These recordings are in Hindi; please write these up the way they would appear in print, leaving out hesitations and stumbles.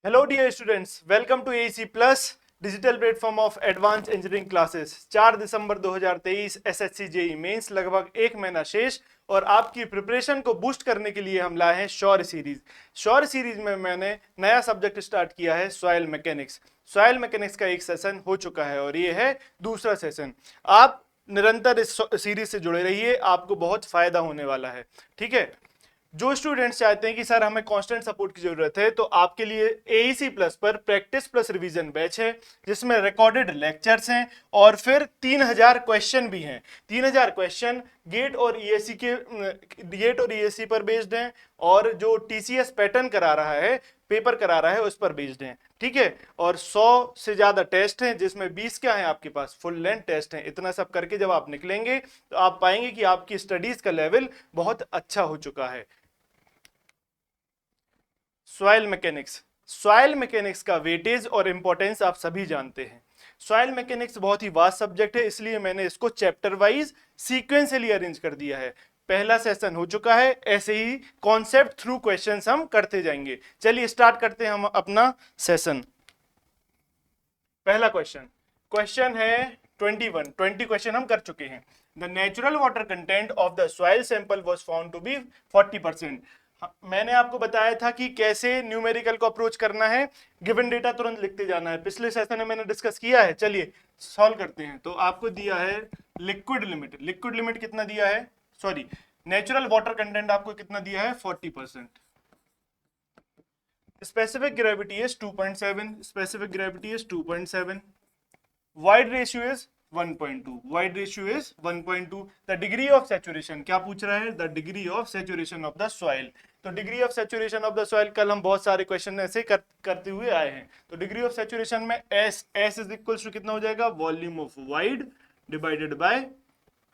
Hello dear students, welcome to AEC Plus digital platform of advance engineering classes. 4 दिसंबर 2023 एसएससी जेई मेंस, लगभग एक महीना शेष और आपकी प्रिपरेशन को बूस्ट करने के लिए हम लाए हैं शौर्य सीरीज। शौर्य सीरीज में मैंने नया सब्जेक्ट स्टार्ट किया है सॉइल मैकेनिक्स। सॉइल मैकेनिक्स का एक सेशन हो चुका है और ये है दूसरा सेशन। आप निरंतर इस सीरीज से जुड़े रहिए, आपको बहुत फायदा होने वाला है। ठीक है, जो स्टूडेंट्स चाहते हैं कि सर हमें कांस्टेंट सपोर्ट की जरूरत है, तो आपके लिए एईसी प्लस पर प्रैक्टिस प्लस रिवीजन बैच है, जिसमें रिकॉर्डेड लेक्चर्स हैं और फिर 3000 क्वेश्चन भी हैं। 3000 क्वेश्चन गेट और ईएससी पर बेस्ड हैं और जो टीसीएस पैटर्न करा रहा है, पेपर करा रहा है, उस पर बेस्ड हैं। ठीक है, और 100 से ज्यादा टेस्ट हैं, जिसमें 20 क्या है आपके पास फुल लेंथ टेस्ट हैं। इतना सब करके जब आप निकलेंगे तो आप पाएंगे कि आपकी स्टडीज का लेवल बहुत अच्छा हो चुका है। सॉइल मैकेनिक्स, सॉइल मैकेनिक्स का वेटेज और इंपॉर्टेंस आप सभी जानते हैं। सॉइल मैकेनिक्स बहुत ही वास्ट सब्जेक्ट है, इसलिए मैंने इसको चैप्टर वाइज सीक्वेंशियली अरेंज कर दिया है। पहला सेशन हो चुका है, ऐसे ही कॉन्सेप्ट थ्रू क्वेश्चंस हम करते जाएंगे। चलिए स्टार्ट करते हैं हम अपना सेशन। पहला क्वेश्चन, क्वेश्चन है 20 क्वेश्चन हम कर चुके हैं। The natural water content of the soil sample was found to be 40%। मैंने आपको बताया था कि कैसे न्यूमेरिकल को अप्रोच करना है, गिवन डेटा तुरंत लिखते जाना है। पिछले सेशन में मैंने डिस्कस किया है, चलिए सॉल्व करते हैं। तो आपको दिया है लिक्विड लिमिट, लिक्विड लिमिट कितना दिया है, सॉरी नेचुरल वाटर कंटेंट आपको कितना दिया है 40%। specific gravity is 2.7, specific gravity is 2.7, wide ratio is 1.2, wide ratio is 1.2। the degree of saturation क्या पूछ रहा है, the degree of saturation of the soil। तो degree of saturation of the soil, कल हम बहुत सारे क्वेश्चन ऐसे करते हुए आए हैं। तो डिग्री ऑफ सैचुरेशन में एस इज इक्वल्स टू कितना हो जाएगा, volume of wide divided by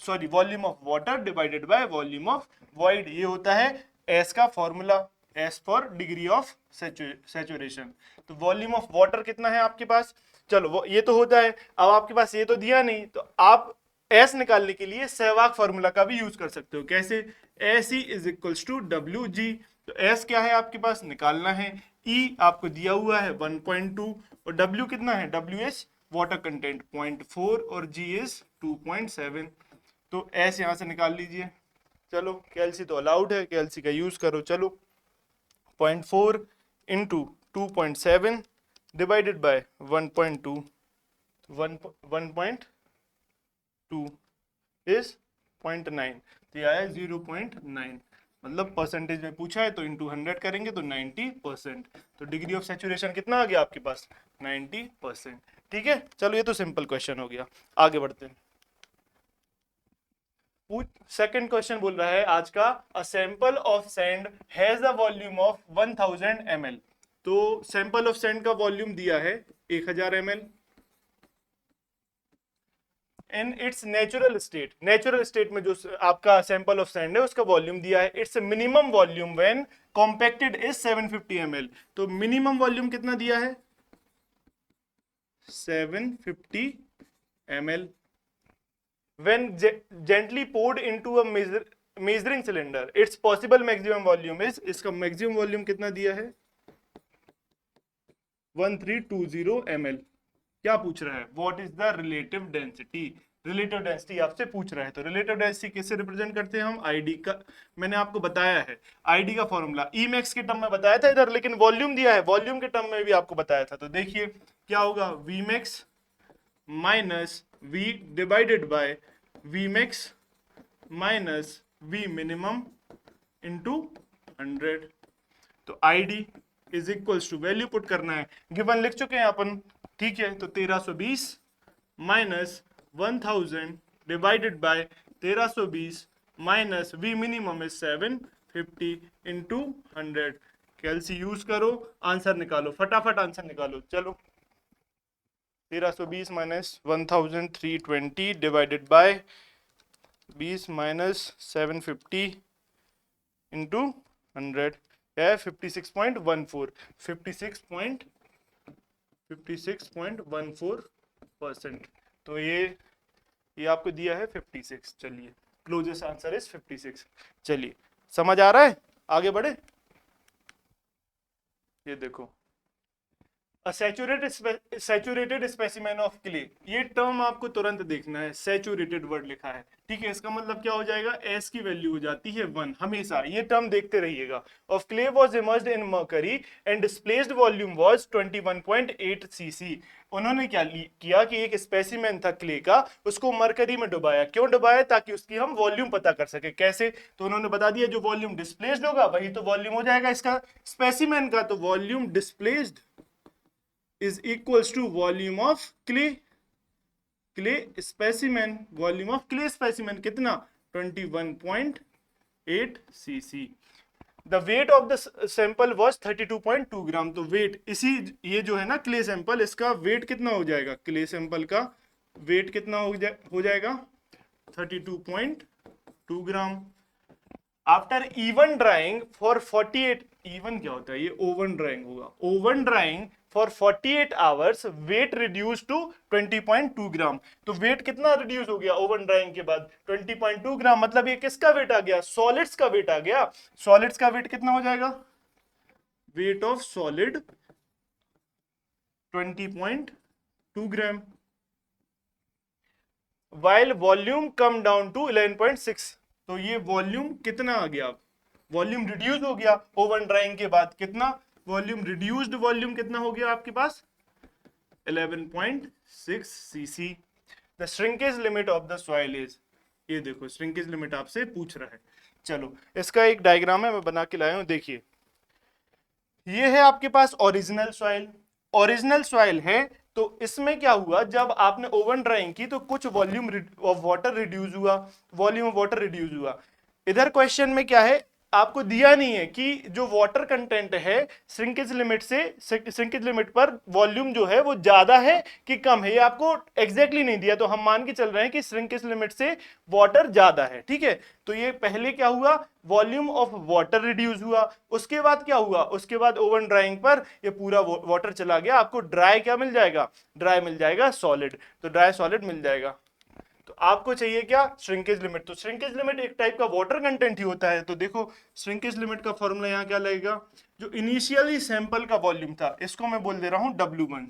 volume of water divided by volume of void. ये होता है एस का formula, S for degree of saturation. तो वॉल्यूम ऑफ वाटर कितना है आपके पास, चलो ये तो होता है। अब आपके पास ये तो दिया नहीं, तो आप एस निकालने के लिए सहवाग फॉर्मूला का भी यूज कर सकते हो। कैसे, S E is equals to W G. तो एस क्या है आपके पास, निकालना है। ई आपको दिया हुआ है 1.2 और डब्ल्यू कितना है, डब्ल्यू एस वाटर कंटेंट 0.4 और जी इज 2.7। तो एस यहां से निकाल लीजिए। चलो कैलसी तो अलाउड है, कैलसी का यूज करो। चलो 0.4 इंटू 2.7 डिवाइडेड बाय 1.2, 1.2 इज 0.9, तो यह है 0.9। मतलब परसेंटेज में पूछा है तो इंटू 100 करेंगे तो 90%। तो डिग्री ऑफ सैचुरेशन कितना आ गया आपके पास, 90%। ठीक है, चलो ये तो सिंपल क्वेश्चन हो गया, आगे बढ़ते हैं। सेकंड क्वेश्चन बोल रहा है आज का, अ sample of sand has a volume of 1000 ml। तो सैंपल ऑफ सैंड का वॉल्यूम दिया है 1000 ml in its natural state. Natural state में जो आपका सैंपल ऑफ सैंड है उसका वॉल्यूम दिया है, it's minimum volume when compacted is 750 ml। तो मिनिमम वॉल्यूम कितना दिया है, 750 ml। when gently poured into a measuring cylinder its possible maximum volume is, इसका मैक्सिमम वॉल्यूम कितना दिया है 1320 ml। क्या पूछ रहा है, what is the relative density. Relative density आपसे पूछ रहा है, तो रिलेटिव डेंसिटी किससे रिप्रेजेंट करते हैं हम, आईडी का। मैंने आपको बताया है आईडी का फॉर्मूला ई मैक्स के टर्म में बताया था इधर, लेकिन वॉल्यूम दिया है, वॉल्यूम के टर्म में भी आपको बताया था। तो देखिए क्या होगा, V max minus V divided by V max minus V minimum into 100। तो ID is equals to, value put करना है, गिवन लिख चुके हैं अपन। ठीक है, तो 1320 minus 1000 divided by 1320 minus V minimum is 750 into 100। Calci use करो, आंसर निकालो, फटाफट आंसर निकालो। चलो 1320 minus 1320 divided by 20 minus 750 into 100 है 56.14, 56.14%। तो ये आपको दिया है 56। चलिए क्लोजेस्ट आंसर इज 56। चलिए समझ आ रहा है, आगे बढ़े। ये देखो सैचुरेटेड स्पेसिमेन ऑफ क्ले, ये टर्म आपको तुरंत देखना है, सैचुरेटेड वर्ड लिखा है, ठीक है। इसका मतलब क्या हो जाएगा, एस की वैल्यू हो जाती है 1 हमेशा, ये टर्म देखते रहिएगा। Of clay was emerged in mercury and displaced volume was 21.8 CC. उन्होंने क्या किया कि एक स्पेसिमेन था क्ले का, उसको मरकरी में डुबाया। क्यों डुबाया, ताकि उसकी हम वॉल्यूम पता कर सके। कैसे, तो उन्होंने बता दिया जो वॉल्यूम डिस्प्लेस्ड होगा वही तो वॉल्यूम हो जाएगा इसका स्पेसिमेन का, तो volume displaced is equals to volume of clay specimen, volume of clay specimen कितना 21.8 cc। the weight of the sample was 32.2 ग्राम। तो वेट इसी, ये जो है ना क्ले सैंपल, इसका वेट कितना हो जाएगा, क्ले सैंपल का वेट कितना हो जाएगा 32.2 gram. After oven drying for 48, oven क्या होता है, ये ओवन ड्राइंग होगा, oven drying for 48 hours weight reduce to 20.2 gram. तो वेट कितना रिड्यूस हो गया ओवन ड्राइंग के बाद, 20.2 ग्राम। मतलब ये किसका वेट आ गया, सॉलिड्स का वेट आ गया। सॉलिड्स का वेट कितना हो जाएगा, weight of solid 20.2 gram, while volume come down to 11.6। तो ये वॉल्यूम कितना आ गया, वॉल्यूम रिड्यूस हो गया ओवन ड्राइंग के बाद, कितना वॉल्यूम, रिड्यूस्ड वॉल्यूम कितना हो गया आपके पास 11.6 CC. The shrinkage limit of the soil is, ये देखो श्रिंकेज लिमिट आपसे पूछ रहा है। चलो इसका एक डायग्राम है, मैं बना के लाया हूं, देखिए ये है आपके पास ओरिजिनल सॉइल। ओरिजिनल सॉइल है तो इसमें क्या हुआ, जब आपने ओवन ड्राइंग की तो कुछ वॉल्यूम ऑफ वाटर रिड्यूस हुआ, वॉल्यूम ऑफ वाटर रिड्यूस हुआ। इधर क्वेश्चन में क्या है, आपको दिया नहीं है कि जो वाटर कंटेंट है श्रिंकेज लिमिट से, श्रिंकेज लिमिट पर वॉल्यूम जो है वो ज्यादा है कि कम है, ये आपको एग्जैक्टली नहीं दिया। तो हम मान के चल रहे हैं कि श्रिंकेज लिमिट से वाटर ज्यादा है, ठीक है। तो ये पहले क्या हुआ, वॉल्यूम ऑफ वाटर रिड्यूस हुआ। उसके बाद क्या हुआ, उसके बाद ओवन ड्राइंग पर ये पूरा वाटर चला गया, आपको ड्राई क्या मिल जाएगा, ड्राई मिल जाएगा सॉलिड, तो ड्राई सॉलिड मिल जाएगा। तो आपको चाहिए क्या, श्रिंकेज लिमिट। तो श्रिंकेज लिमिट एक टाइप का वाटर कंटेंट ही होता है। तो देखो श्रिंकेज लिमिट का फॉर्मूला यहाँ क्या लगेगा, जो इनिशियली सैंपल का वॉल्यूम था, इसको मैं बोल दे रहा हूं W1,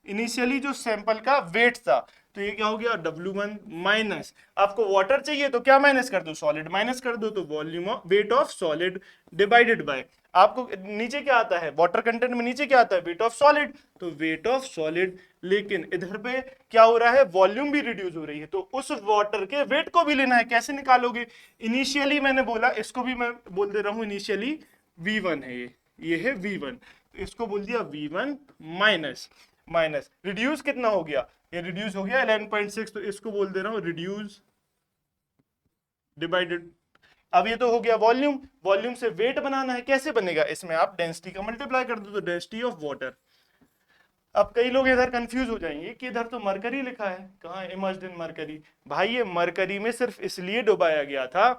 इनिशियली जो सैंपल का वेट था, तो ये क्या हो गया W1 माइनस, आपको वाटर चाहिए तो क्या माइनस कर दो, सॉलिड माइनस कर दो, तो volume of weight of solid divided by, आपको नीचे क्या आता है, वाटर कंटेंट में नीचे क्या आता है, वेट ऑफ सॉलिड, तो वेट ऑफ सॉलिड। लेकिन इधर पे क्या हो रहा है, वॉल्यूम भी रिड्यूस हो रही है, तो उस वाटर के वेट को भी लेना है। कैसे निकालोगे, इनिशियली मैंने बोला, इसको भी मैं बोल दे रहा हूं इनिशियली V1 है, ये है V1, तो इसको बोल दिया V1 माइनस, माइनस रिड्यूस कितना हो गया, ये रिड्यूस हो गया 11.6, तो इसको बोल दे रहा हूं रिड्यूस डिवाइडेड। अब ये तो हो गया वॉल्यूम, वॉल्यूम से वेट बनाना है, कैसे बनेगा, इसमें आप डेंसिटी का मल्टीप्लाई कर दो, तो डेंसिटी ऑफ वाटर। अब कई लोग इधर कंफ्यूज हो जाएंगे कि इधर तो मरकरी लिखा है, कहाँ इमर्ज्ड इन मरकरी। भाई ये मरकरी में सिर्फ इसलिए डुबाया गया था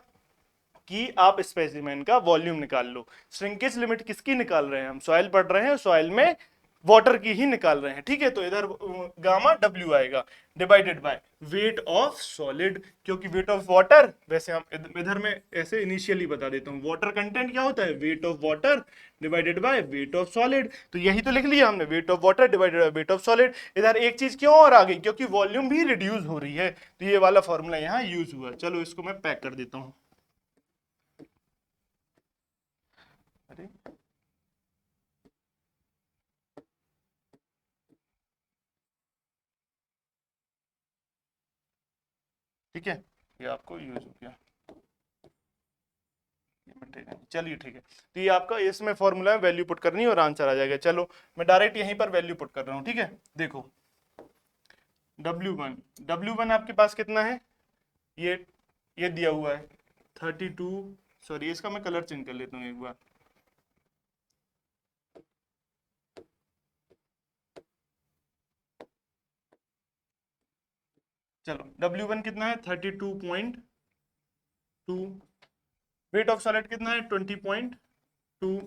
कि आप स्पेसिमेन का वॉल्यूम निकाल लो। श्रिंकेज लिमिट किसकी निकाल रहे हैं हम, सॉइल पढ़ रहे हैं, सॉइल में वाटर की ही निकाल रहे हैं, ठीक है। तो इधर गामा W आएगा divided by weight of solid, क्योंकि वेट ऑफ वाटर, वैसे हम इधर में ऐसे इनिशियली बता देता हूँ, वाटर कंटेंट क्या होता है, weight of water divided by weight of solid. तो यही तो लिख लिया हमने, weight of water divided by weight of solid. इधर एक चीज क्यों और आ गई, क्योंकि वॉल्यूम भी रिड्यूस हो रही है, तो ये वाला फॉर्मूला यहाँ यूज हुआ। चलो इसको मैं पैक कर देता हूँ। अरे ठीक है, ये आपको यूज हो गया, चलिए ठीक है। तो ये आपका इसमें फॉर्मूला है, वैल्यू पुट करनी है और आंसर आ जाएगा। चलो मैं डायरेक्ट यहीं पर वैल्यू पुट कर रहा हूं, ठीक है। देखो W1 आपके पास कितना है, ये दिया हुआ है 32, सॉरी इसका मैं कलर चेंज कर लेता हूँ एक बार, चलो W1 कितना है 32.2, वेट ऑफ सॉलिड कितना है 20.2,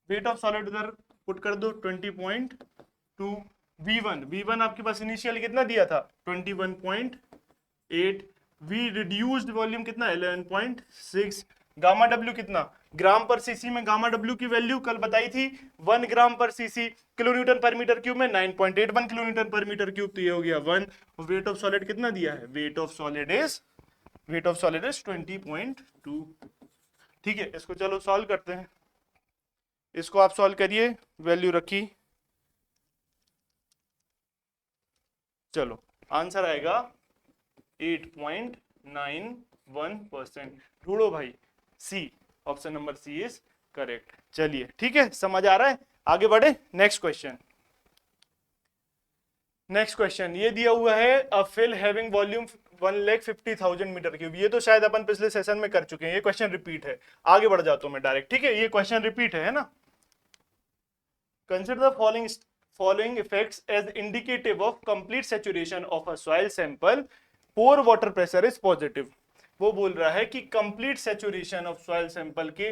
वेट ऑफ सॉलिड उधर पुट कर दो 20.2, V1 आपके पास इनिशियल कितना दिया था 21.8, वी रिड्यूस्ड वॉल्यूम कितना 11.6, गामा W कितना ग्राम पर सीसी में गामा डब्ल्यू की वैल्यू कल बताई थी 1 ग्राम पर सीसी, किलो न्यूटन पर मीटर क्यूब में 9.81 किलो न्यूटन पर मीटर क्यूब, तो ये हो गया 1। वेट ऑफ सॉलिड कितना दिया है, वेट ऑफ सॉलिड इज 20.2। ठीक है, इसको चलो सॉल्व करते हैं। इसको आप सॉल्व करिए, वैल्यू रखी, चलो आंसर आएगा 8.91%। ढूंढो भाई, C, option number C is correct. चलिए ठीक है, समझ आ रहा है, आगे बढ़े। नेक्स्ट क्वेश्चन, नेक्स्ट क्वेश्चन ये दिया हुआ है, a fill having volume 1,50,000 metre cube. ये तो शायद अपन पिछले सेशन में कर चुके हैं, ये क्वेश्चन रिपीट है। आगे बढ़ जाता हूं मैं डायरेक्ट, ठीक है, ये क्वेश्चन रिपीट है ना। Consider the following effects as indicative of complete saturation of a soil sample, pore water pressure is positive। वो बोल रहा है कि complete saturation of soil sample के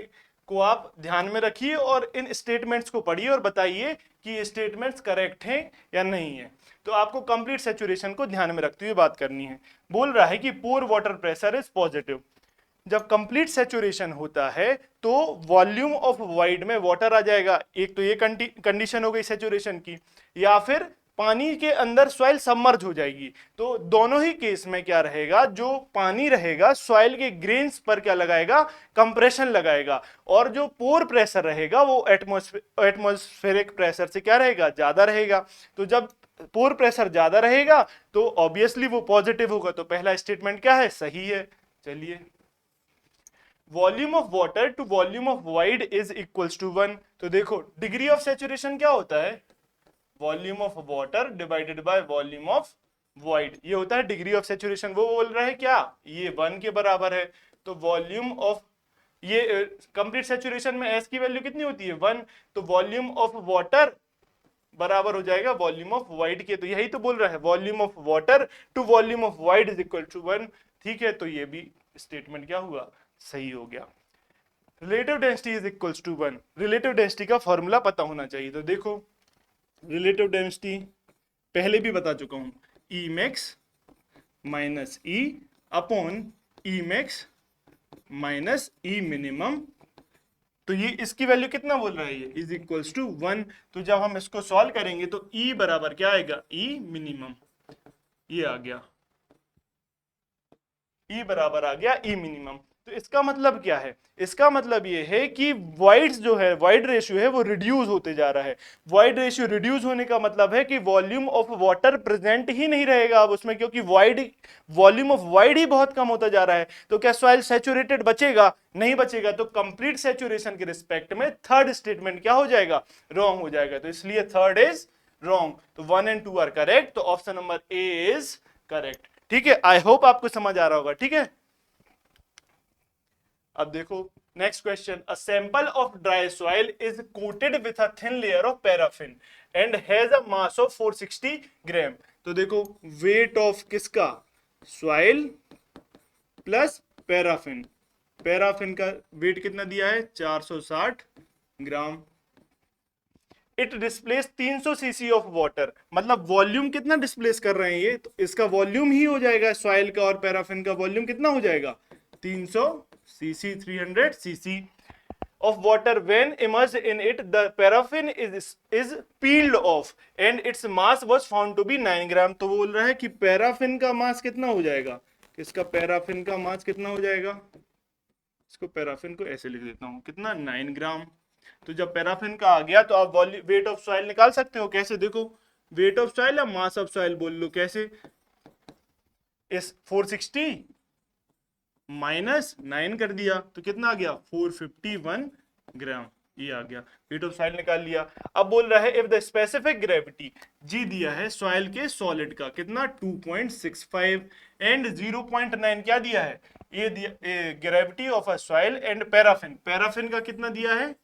को आप ध्यान में रखिए और इन स्टेटमेंट्स को पढ़िए और बताइए कि ये स्टेटमेंट्स करेक्ट हैं या नहीं है। तो आपको कंप्लीट सैचुरेशन को ध्यान में रखते हुए बात करनी है। बोल रहा है कि पोर वाटर प्रेशर इज पॉजिटिव। जब कंप्लीट सैचुरेशन होता है तो वॉल्यूम ऑफ वाइड में वाटर आ जाएगा, एक तो ये कंडीशन हो गई सैचुरेशन की, या फिर पानी के अंदर सॉइल सबमर्ज हो जाएगी। तो दोनों ही केस में क्या रहेगा, जो पानी रहेगा सॉइल के ग्रेन्स पर क्या लगाएगा, कंप्रेशन लगाएगा, और जो पोर प्रेशर रहेगा वो एटमॉस्फेरिक प्रेशर से क्या रहेगा, ज्यादा रहेगा। तो जब पोर प्रेशर ज्यादा रहेगा तो ऑब्वियसली वो पॉजिटिव होगा। तो पहला स्टेटमेंट क्या है, सही है। चलिए, volume of water to volume of void is equals to 1। तो देखो डिग्री ऑफ सैचुरेशन क्या होता है, volume of water divided by volume of void, ये होता है डिग्री ऑफ सैचुरेशन। वो बोल रहा है क्या, ये 1 के बराबर है। तो वॉल्यूम ऑफ, ये कंप्लीट सैचुरेशन में एस की वैल्यू कितनी होती है, 1। तो वॉल्यूम ऑफ वाटर बराबर हो जाएगा वॉल्यूम ऑफ वाइड के। तो यही तो बोल रहा है, volume of water to volume of void is equal to 1। ठीक है, तो ये भी स्टेटमेंट क्या हुआ, सही हो गया। Relative density is equals to 1। Relative density का फॉर्मूला पता होना चाहिए। तो देखो रिलेटिव डेंसिटी पहले भी बता चुका हूं, ई मैक्स माइनस ई अपॉन ई मैक्स माइनस ई मिनिमम। तो ये इसकी वैल्यू कितना बोल रहा है, ये इज इक्वल्स टू 1। तो जब हम इसको सॉल्व करेंगे तो ई बराबर क्या आएगा, ई मिनिमम, ये आ गया, ई बराबर आ गया ई मिनिमम। तो इसका मतलब क्या है, इसका मतलब ये है कि वाइड्स जो है, वाइड रेशियो है वो रिड्यूस होते जा रहा है। वाइड रेशियो रिड्यूस होने का मतलब है कि वॉल्यूम ऑफ वाटर प्रेजेंट ही नहीं रहेगा अब उसमें, क्योंकि वाइड, वॉल्यूम ऑफ वाइड ही बहुत कम होता जा रहा है। तो क्या सॉइल सैचुरेटेड बचेगा, नहीं बचेगा। तो कंप्लीट सैचुरेशन के रिस्पेक्ट में थर्ड स्टेटमेंट क्या हो जाएगा, रॉन्ग हो जाएगा। तो इसलिए थर्ड इज रॉन्ग। तो 1 and 2 आर करेक्ट। तो option number A is correct. ठीक है, आई होप आपको समझ आ रहा होगा। ठीक है, अब देखो next question, a sample of dry soil is coated with a thin layer of paraffin and has a mass of 460 gram. तो देखो वेट ऑफ किसका, सॉइल प्लस पैराफिन, पैराफिन का वेट कितना दिया है, 460 gram. It displace 300 cc of water, मतलब वॉल्यूम कितना डिस्प्लेस कर रहे हैं ये, तो इसका वॉल्यूम ही हो जाएगा सॉइल का और पैराफिन का वॉल्यूम कितना हो जाएगा, 300 cc, 300 cc of water. When immersed in it, the paraffin is peeled off and its mass was found to be 9 ग्राम। तो बोल रहा है कि पैराफिन का मास कितना हो जाएगा, किसका पैराफिन का मास कितना हो जाएगा, इसको पैराफिन को ऐसे लिख देता हूं, कितना, 9 ग्राम। तो जब पैराफिन का आ गया तो आप वेट ऑफ सॉइल निकाल सकते हो। कैसे, देखो वेट ऑफ सॉइल या मास ऑफ सॉइल बोल लो, कैसे, इस 460 माइनस 9 कर दिया तो कितना आ गया, 451 ग्राम, ये आ गया। वेट ऑफ सॉइल निकाल लिया। अब बोल रहा है इफ द स्पेसिफिक ग्रेविटी, जी दिया है सॉइल के सॉलिड का कितना, 2.65 एंड 0.9 क्या दिया है, ये दिया gravity of a soil and paraffin, paraffin का कितना दिया है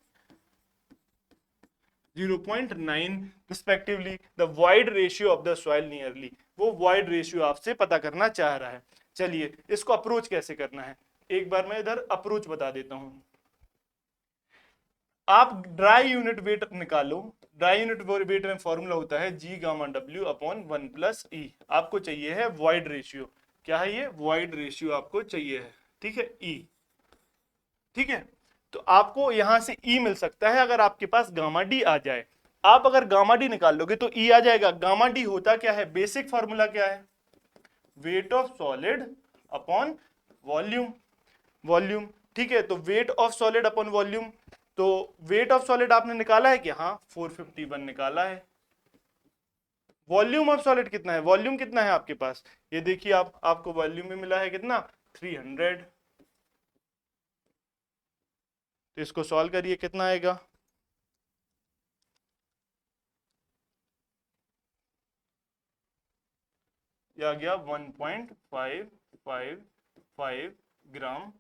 0.9 respectively. The void ratio of the soil nearly, वो वाइड रेशियो आपसे पता करना चाह रहा है। चलिए इसको अप्रोच कैसे करना है, एक बार मैं इधर अप्रोच बता देता हूं। आप ड्राई यूनिट वेट निकालो, ड्राई यूनिट वेट में फॉर्मूला होता है G gamma W upon 1 plus E. आपको चाहिए है वाइड रेशियो, क्या है ये, वाइड रेशियो आपको चाहिए है, ठीक है, ई। ठीक है, तो आपको यहां से ई मिल सकता है अगर आपके पास गामा डी आ जाए। आप अगर गामा डी निकाल लोगे तो ई आ जाएगा। गामा डी होता क्या है, बेसिक फॉर्मूला क्या है, wait of solid upon volume. Volume, ठीक है, तो wait of solid upon volume. तो वेट ऑफ सॉलिड आपने निकाला है कि हाँ 451 निकाला है। वॉल्यूम ऑफ सॉलिड कितना है, वॉल्यूम कितना है आपके पास, ये देखिए आपको वॉल्यूम में मिला है कितना 300। तो इसको सॉल्व करिए कितना आएगा, ये आ गया 1.555 ग्राम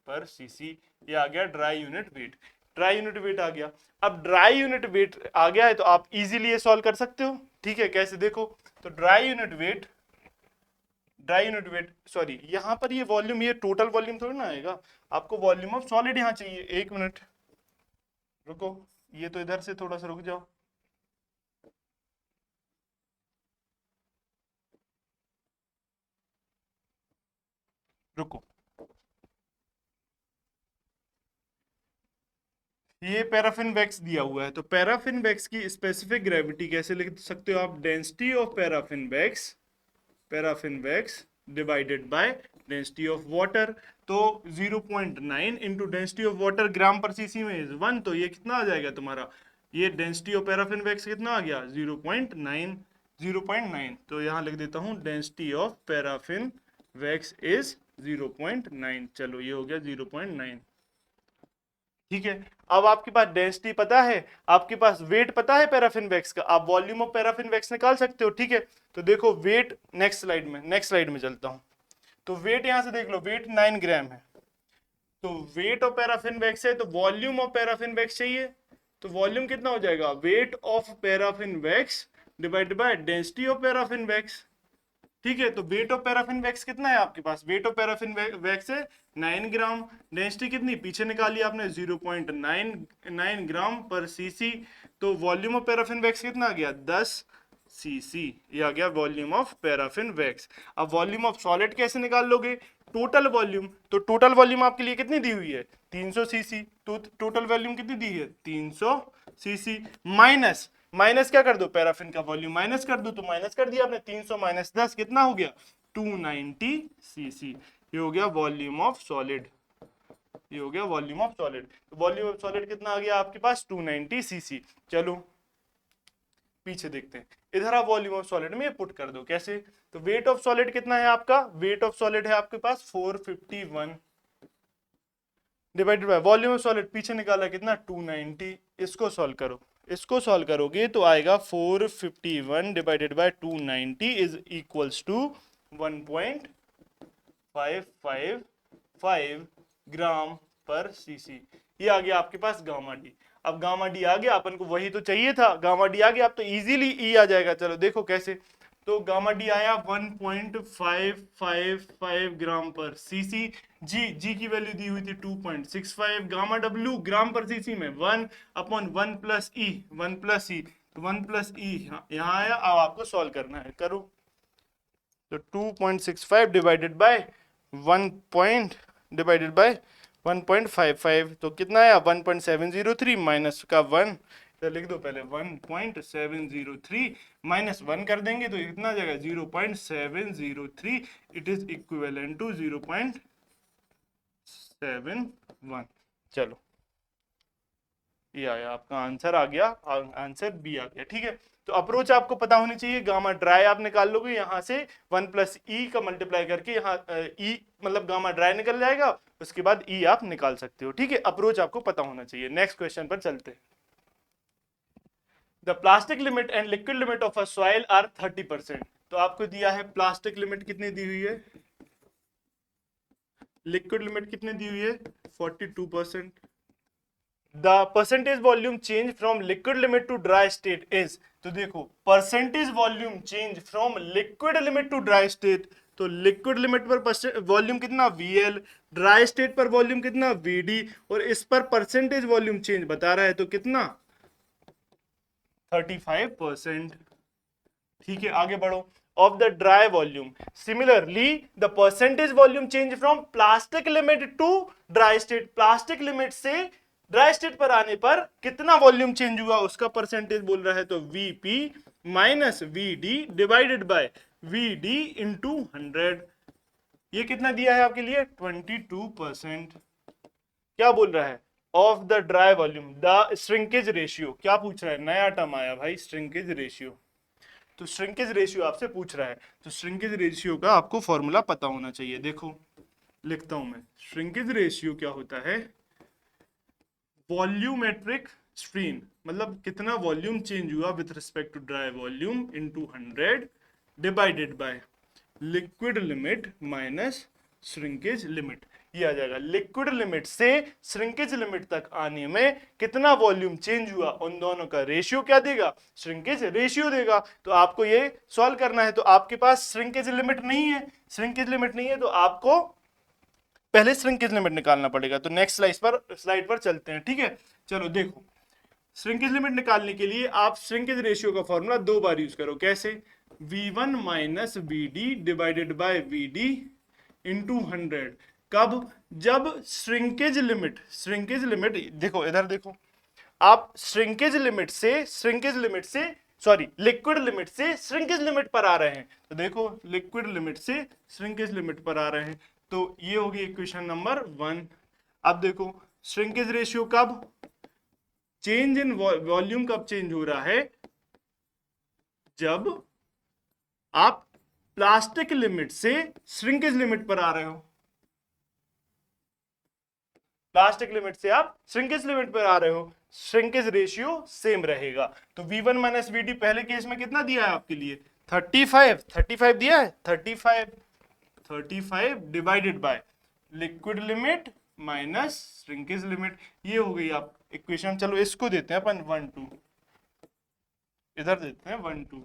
पर सीसी। ये आ गया dry unit weight. Dry unit weight आ गया। अब ड्राई यूनिट वेट आ गया है तो आप इजीली ये सॉल्व कर सकते हो, ठीक है। कैसे, देखो, तो ड्राई यूनिट वेट सॉरी, यहां पर ये वॉल्यूम, ये टोटल वॉल्यूम थोड़ी ना आएगा, आपको वॉल्यूम ऑफ सॉलिड यहां चाहिए। एक मिनट रुको, ये तो इधर से थोड़ा सा रुक जाओ, रुको। ये पैराफिन वैक्स दिया हुआ है, तो पैराफिन वैक्स की स्पेसिफिक ग्रेविटी कैसे लिख सकते हो आप, density of paraffin wax divided by density of water. तो 0.9 into density of water gram per CC में इज 1, तो ये कितना आ जाएगा तुम्हारा, ये डेंसिटी ऑफ पैराफिन वैक्स कितना आ गया 0.9। 0.9, तो यहां लिख देता हूं density of paraffin wax is 0.9। चलो ये हो गया 0.9, ठीक है। अब आपके पास डेंसिटी पता है, आपके पास वेट पता है पैराफिन वैक्स का, आप वॉल्यूम ऑफ पैराफिन वैक्स निकाल सकते हो, ठीक है। तो देखो वेट, नेक्स्ट स्लाइड में चलता हूं। तो वेट यहां से देख लो, वेट 9 ग्राम है। तो वेट ऑफ पैराफिन वैक्स है, तो वॉल्यूम ऑफ पैराफिन वैक्स चाहिए। तो वॉल्यूम कितना हो जाएगा, weight of paraffin wax divided by density of paraffin wax, ठीक है। तो वेट ऑफ पैराफिन वैक्स कितना है आपके पास, वेट ऑफ पैराफिन वैक्स है 9 ग्राम। डेंसिटी कितनी पीछे निकाली आपने 0.9 ग्राम पर सीसी। तो वॉल्यूम ऑफ पैराफिन वैक्स कितना आ गया 10 सीसी, ये आ गया वॉल्यूम ऑफ पैराफिन वैक्स। अब वॉल्यूम ऑफ सॉलिड कैसे निकाल लोगे, टोटल वॉल्यूम। तो टोटल वॉल्यूम आपके लिए कितनी दी हुई है 300 सीसी। तो टोटल वॉल्यूम कितनी दी है 300 सीसी। माइनस माइनस क्या कर दो, पैराफिन का वॉल्यूम माइनस कर दो, तो माइनस कर दिया आपने 300 माइनस 10 कितना हो गया 290 सीसी। ये हो गया वॉल्यूम ऑफ सॉलिड, ये हो गया वॉल्यूम ऑफ सॉलिड। तो वॉल्यूम ऑफ सॉलिड कितना आ गया आपके पास 290 सीसी। चलो पीछे देखते हैं, इधर आप वॉल्यूम ऑफ सॉलिड में पुट कर दो, कैसे, तो वेट ऑफ सॉलिड कितना है आपका, वेट ऑफ सॉलिड है आपके पास 451 divided by volume of solid पीछे निकाला कितना 290। इसको सॉल्व करो, इसको सॉल्व करोगे तो आएगा 451 divided by 290 is equals to 1.555 gram per CC. ये आ गया आपके पास गामा डी। अब गामा डी आ गया, अपन को वही तो चाहिए था, गामा डी आ गया, अब तो इजीली ई आ जाएगा। चलो देखो कैसे, तो गामा डी आया 1.555 ग्राम पर सीसी। जी की वैल्यू दी हुई थी 2.65। गामा डब्ल्यू ग्राम पर सीसी में 1 अपॉन 1 प्लस ई, 1 प्लस ई, तो 1 प्लस ई यहाँ आया। अब आपको सॉल्व करना है, करो। तो 2.65 डिवाइडेड बाय 1 डिवाइडेड बाय 1.55, तो कितना आया 1.703 माइनस का 1, तो लिख दो पहले 1.703 माइनस 1 कर देंगे तो कितना आ जाएगा 0.703। It is equivalent to 0.71। चलो ये आया आपका आंसर, आ गया आंसर बी आ गया, ठीक है। तो अप्रोच आपको पता होनी चाहिए, गामा ड्राई आप निकाल लोगे यहां से 1 प्लस ई का मल्टीप्लाई करके, यहाँ ई मतलब गामा ड्राई निकल जाएगा, उसके बाद ई आप निकाल सकते हो, ठीक है। अप्रोच आपको पता होना चाहिए। नेक्स्ट क्वेश्चन पर चलते हैं। The plastic limit and liquid limit of a soil are 30%। तो आपको दिया है प्लास्टिक लिमिट कितनी दी हुई है, लिक्विड लिमिट कितनी दी हुई है 42%। The percentage volume change from liquid limit to dry state is, तो देखो percentage volume change from liquid limit to dry state, तो लिक्विड लिमिट पर वॉल्यूम कितना VL, ड्राई स्टेट पर वॉल्यूम कितना VD, और इस पर परसेंटेज वॉल्यूम चेंज बता रहा है तो कितना 35%। ठीक है, आगे बढ़ो। Of the dry volume, similarly the percentage volume change from plastic limit to dry state, plastic limit से ड्राई स्टेट पर आने पर कितना वॉल्यूम चेंज हुआ उसका परसेंटेज बोल रहा है, तो VP minus VD divided by VD into 100। ये कितना दिया है आपके लिए, 22%। क्या बोल रहा है, of the dry volume the shrinkage ratio, क्या पूछ रहा है, नया टर्म आया भाई, श्रिंकेज रेशियो। तो श्रिंकेज रेशियो आपसे पूछ रहा है, तो श्रिंकेज रेशियो का आपको फॉर्मूला पता होना चाहिए। देखो लिखता हूं मैं, श्रिंकेज रेशियो क्या होता है, वॉल्यूमेट्रिक स्ट्रेन, मतलब कितना वॉल्यूम चेंज हुआ with respect to dry volume into 100 divided by liquid limit minus shrinkage limit. ये आ जाएगा, लिक्विड लिमिट से श्रिंकेज लिमिट तक आने में कितना वॉल्यूम चेंज हुआ, उन दोनों का रेशियो क्या देगा, श्रिंकेज रेशियो देगा। तो आपको ये सॉल्व करना है, तो आपके पास श्रिंकेज लिमिट नहीं है, श्रिंकेज लिमिट नहीं है तो आपको पहले श्रिंकेज लिमिट निकालना पड़ेगा। तो नेक्स्ट स्लाइड पर चलते हैं, ठीक है। चलो देखो, श्रिंकेज लिमिट निकालने के लिए आप श्रिंकेज रेशियो का फॉर्मूला 2 बार यूज करो। कैसे, v1 minus VD divided by VD into 100। कब, जब श्रिंकेज लिमिट देखो इधर देखो, आप श्रिंकेज लिमिट से सॉरी लिक्विड लिमिट से श्रिंकेज लिमिट पर आ रहे हैं। तो देखो लिक्विड लिमिट से श्रिंकेज लिमिट पर आ रहे हैं, तो ये होगी इक्वेशन नंबर 1। अब देखो श्रिंकेज रेशियो कब, चेंज इन वॉल्यूम कब चेंज हो रहा है, जब आप प्लास्टिक लिमिट से श्रिंकेज लिमिट पर आ रहे हो, प्लास्टिक लिमिट से आप श्रिंकेज लिमिट पर आ रहे हो, श्रिंकेज रेशियो सेम रहेगा। तो v1 माइनस वीडी पहले केस में कितना दिया है आपके लिए, 35 दिया है, 35 divided by liquid limit minus shrinkage limit. ये हो गई आप इक्वेशन। चलो इसको देते हैं अपन 1 2, इधर देते हैं 1 2।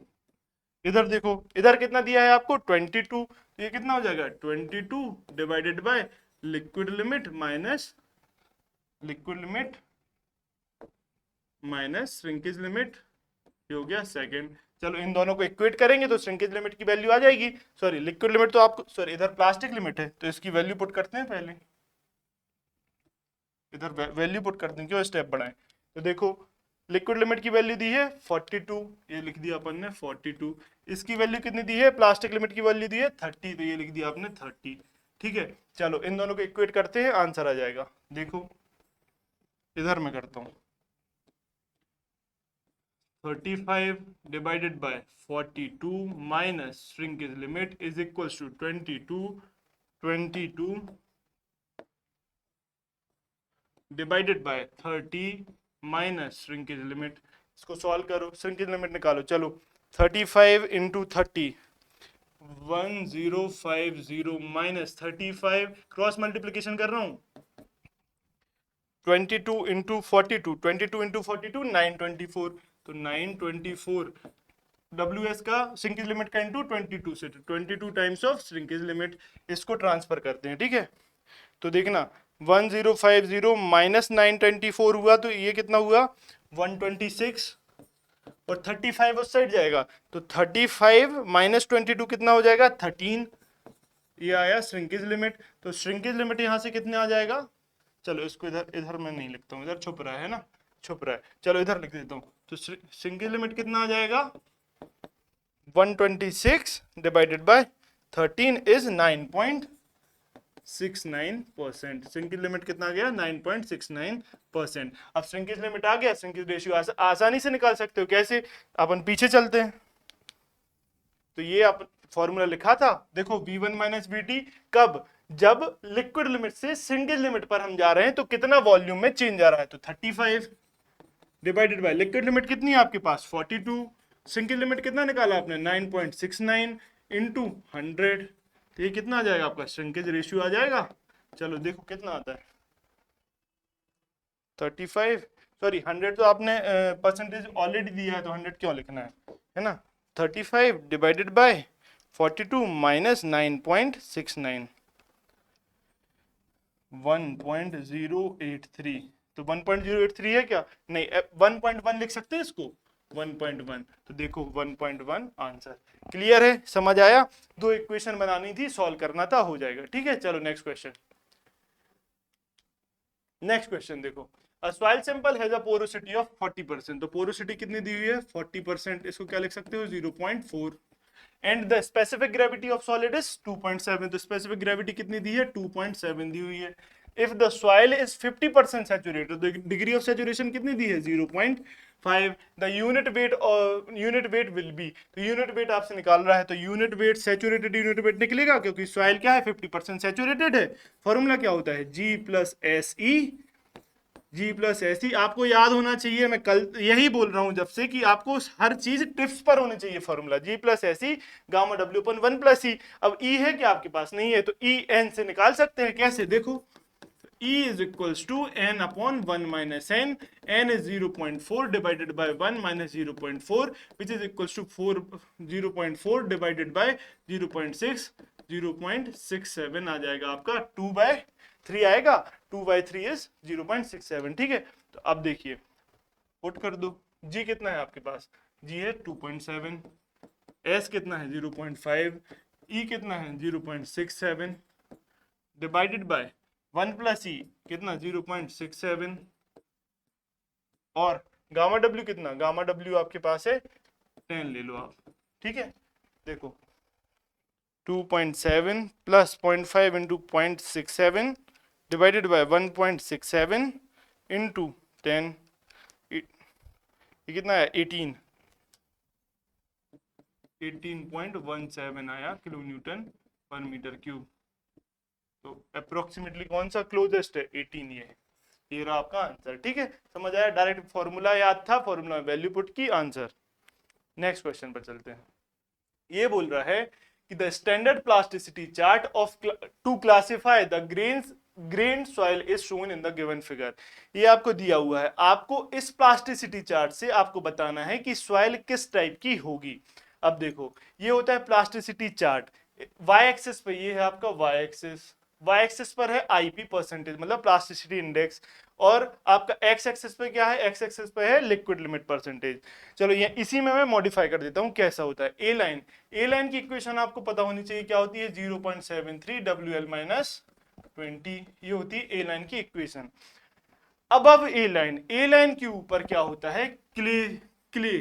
इधर देखो, इधर कितना दिया है आपको 22, तो ये कितना हो जाएगा 22 divided by liquid limit minus shrinkage limit, ये हो गया सेकंड। चलो इन दोनों को इक्वेट करेंगे तो श्रिंकेज लिमिट की वैल्यू आ जाएगी, सॉरी लिक्विड लिमिट तो आपको, सॉरी इधर प्लास्टिक लिमिट है तो इसकी वैल्यू पुट करते हैं, पहले इधर वैल्यू पुट करते हैं, क्यों स्टेप बढ़ाएं। तो देखो लिक्विड लिमिट की वैल्यू दी है 42, ये लिख दिया अपन ने 42। इसकी वैल्यू कितनी दी है, प्लास्टिक लिमिट की वैल्यू दी है 30, तो ये लिख दिया आपने 30। ठीक है, चलो इन दोनों को इक्वेट करते हैं, आंसर आ जाएगा। देखो इधर मैं करता हूं, 35 divided by 42 minus shrinkage limit is equals to 22 divided by 30 minus shrinkage limit. इसको सॉल्व करो, श्रिंकेज लिमिट निकालो। चलो 35 इंटू 30 1050 माइनस 35, क्रॉस मल्टीप्लीकेशन कर रहा हूं, 22 इंटू 42 924, तो 924 WS का श्रिंकेज लिमिट का इंटू 22 से 22 टाइम्स ऑफ श्रिंकेज लिमिट, इसको ट्रांसफर करते हैं। ठीक है, तो देखना 1050 माइनस 924 हुआ, तो ये कितना हुआ 126, और 35 उस साइड जाएगा तो 35 माइनस 22 कितना हो जाएगा 13। ये आया श्रिंकेज लिमिट, तो श्रिंकेज लिमिट यहां से कितने आ जाएगा, चलो इसको इधर मैं नहीं लिखता हूं, इधर छुप रहा है ना, छुप रहा है, चलो इधर लिख देता हूं। तो श्रिंकेज लिमिट कितना आ जाएगा 126 divided by 13 is 9.69%। Shrinkage limit कितना आ गया 9.69%। अब श्रिंकेज लिमिट आ गया, श्रिंकेज रेशियो आसानी से निकाल सकते हो। कैसे, अपन पीछे चलते हैं, तो ये आप फॉर्मूला लिखा था, देखो v1 माइनस वीटी कब, जब लिक्विड लिमिट से श्रिंकेज लिमिट पर हम जा रहे हैं तो कितना वॉल्यूम में चेंज आ रहा है, तो 35 डिवाइडेड बाय लिक्विड लिमिट कितनी है आपके पास 42, श्रिंकेज लिमिट कितना निकाला आपने 9.69 इंटू 100, तो ये कितना आ जाएगा आपका श्रिंकेज रेशियो आ जाएगा। चलो देखो कितना आता है 35, सॉरी 100 तो आपने परसेंटेज ऑलरेडी दिया है, तो 100 क्यों लिखना है ना। 35 डिवाइडेड बाय 42 माइनस 9.69, 1.083, तो 1.083 है क्या, नहीं 1.1 लिख सकते हैं इसको, 1.1, तो देखो 1.1 आंसर। क्लियर है, समझ आया? दो इक्वेशन बनानी थी, सॉल्व करना था, हो जाएगा। ठीक है, चलो नेक्स्ट क्वेश्चन। नेक्स्ट क्वेश्चन देखो, a soil sample has a porosity of 40%, तो पोरोसिटी कितनी दी हुई है 40%, इसको क्या लिख सकते हो 0.4, and the specific gravity of solid is 2.7, तो स्पेसिफिक ग्रेविटी कितनी दी है 2.7 दी हुई है। If the soil is 50% saturated, तो डिग्री ऑफ सैचुरेशन कितनी दी है 0.5, the unit weight will be, तो यूनिट वेट आपसे निकाल रहा है, तो unit weight saturated unit weight निकलेगा, क्योंकि सॉइल क्या है 50% सैचुरेटेड है। फॉर्मूला क्या होता है G+SE, आपको याद होना चाहिए, मैं कल यही बोल रहा हूं जब से कि आपको हर चीज टिप्स पर होनी चाहिए। Formula G+SE gamma W/1+E। अब E है कि आपके पास नहीं है, तो E N से निकाल सकते हैं। कैसे, देखो E is equals to N/1 minus N, N is 0.4 divided by 1 minus 0.4, which is equals to 0.4 divided by 0.6, 0.67 आ जाएगा आपका, 2/3 आएगा, 2/3 is 0.67। ठीक है, तो अब देखिए पुट कर दो, G कितना है आपके पास, G है 2.7, S कितना है 0.5, E कितना है 0.67 डिवाइडेड बाय 1+E कितना 0.67, और गामा W कितना, गामा W आपके पास है 10 ले लो आप। ठीक है, देखो 2.7 plus 0.5 into 0.67 divided by 1.67 into 10, ये कितना है 18.17 आया किलो न्यूटन पर मीटर क्यूब। तो अप्रोक्सीमेटली कौन सा क्लोजेस्ट है 18, ये रहा आपका आंसर। ठीक है, समझ आया? डायरेक्ट फॉर्मूला याद था, फॉर्मूला में वैल्यू पुट की, आंसर। नेक्स्ट क्वेश्चन पर चलते हैं। ये बोल रहा है कि the standard plasticity chart of to classify the grain soil is shown in the given figure. ये आपको दिया हुआ है, आपको इस प्लास्टिसिटी चार्ट से आपको बताना है कि सॉइल किस टाइप की होगी। अब देखो, ये होता है प्लास्टिसिटी चार्ट, वाई एक्सिस पे ये है आपका वाई एक्सिस, वाई एक्सिस पर है आईपी परसेंटेज मतलब प्लास्टिसिटी इंडेक्स, और आपका एक्स एक्सिस पे क्या है, एक्स एक्सिस पे है लिक्विड लिमिट परसेंटेज। चलो ये इसी में मैं मॉडिफाई कर देता हूं कैसा होता है। ए लाइन की इक्वेशन आपको पता होनी चाहिए, क्या होती है 0.73 WL माइनस 20, ये होती है ए लाइन की इक्वेशन। अब ए लाइन के ऊपर क्या होता है, क्ले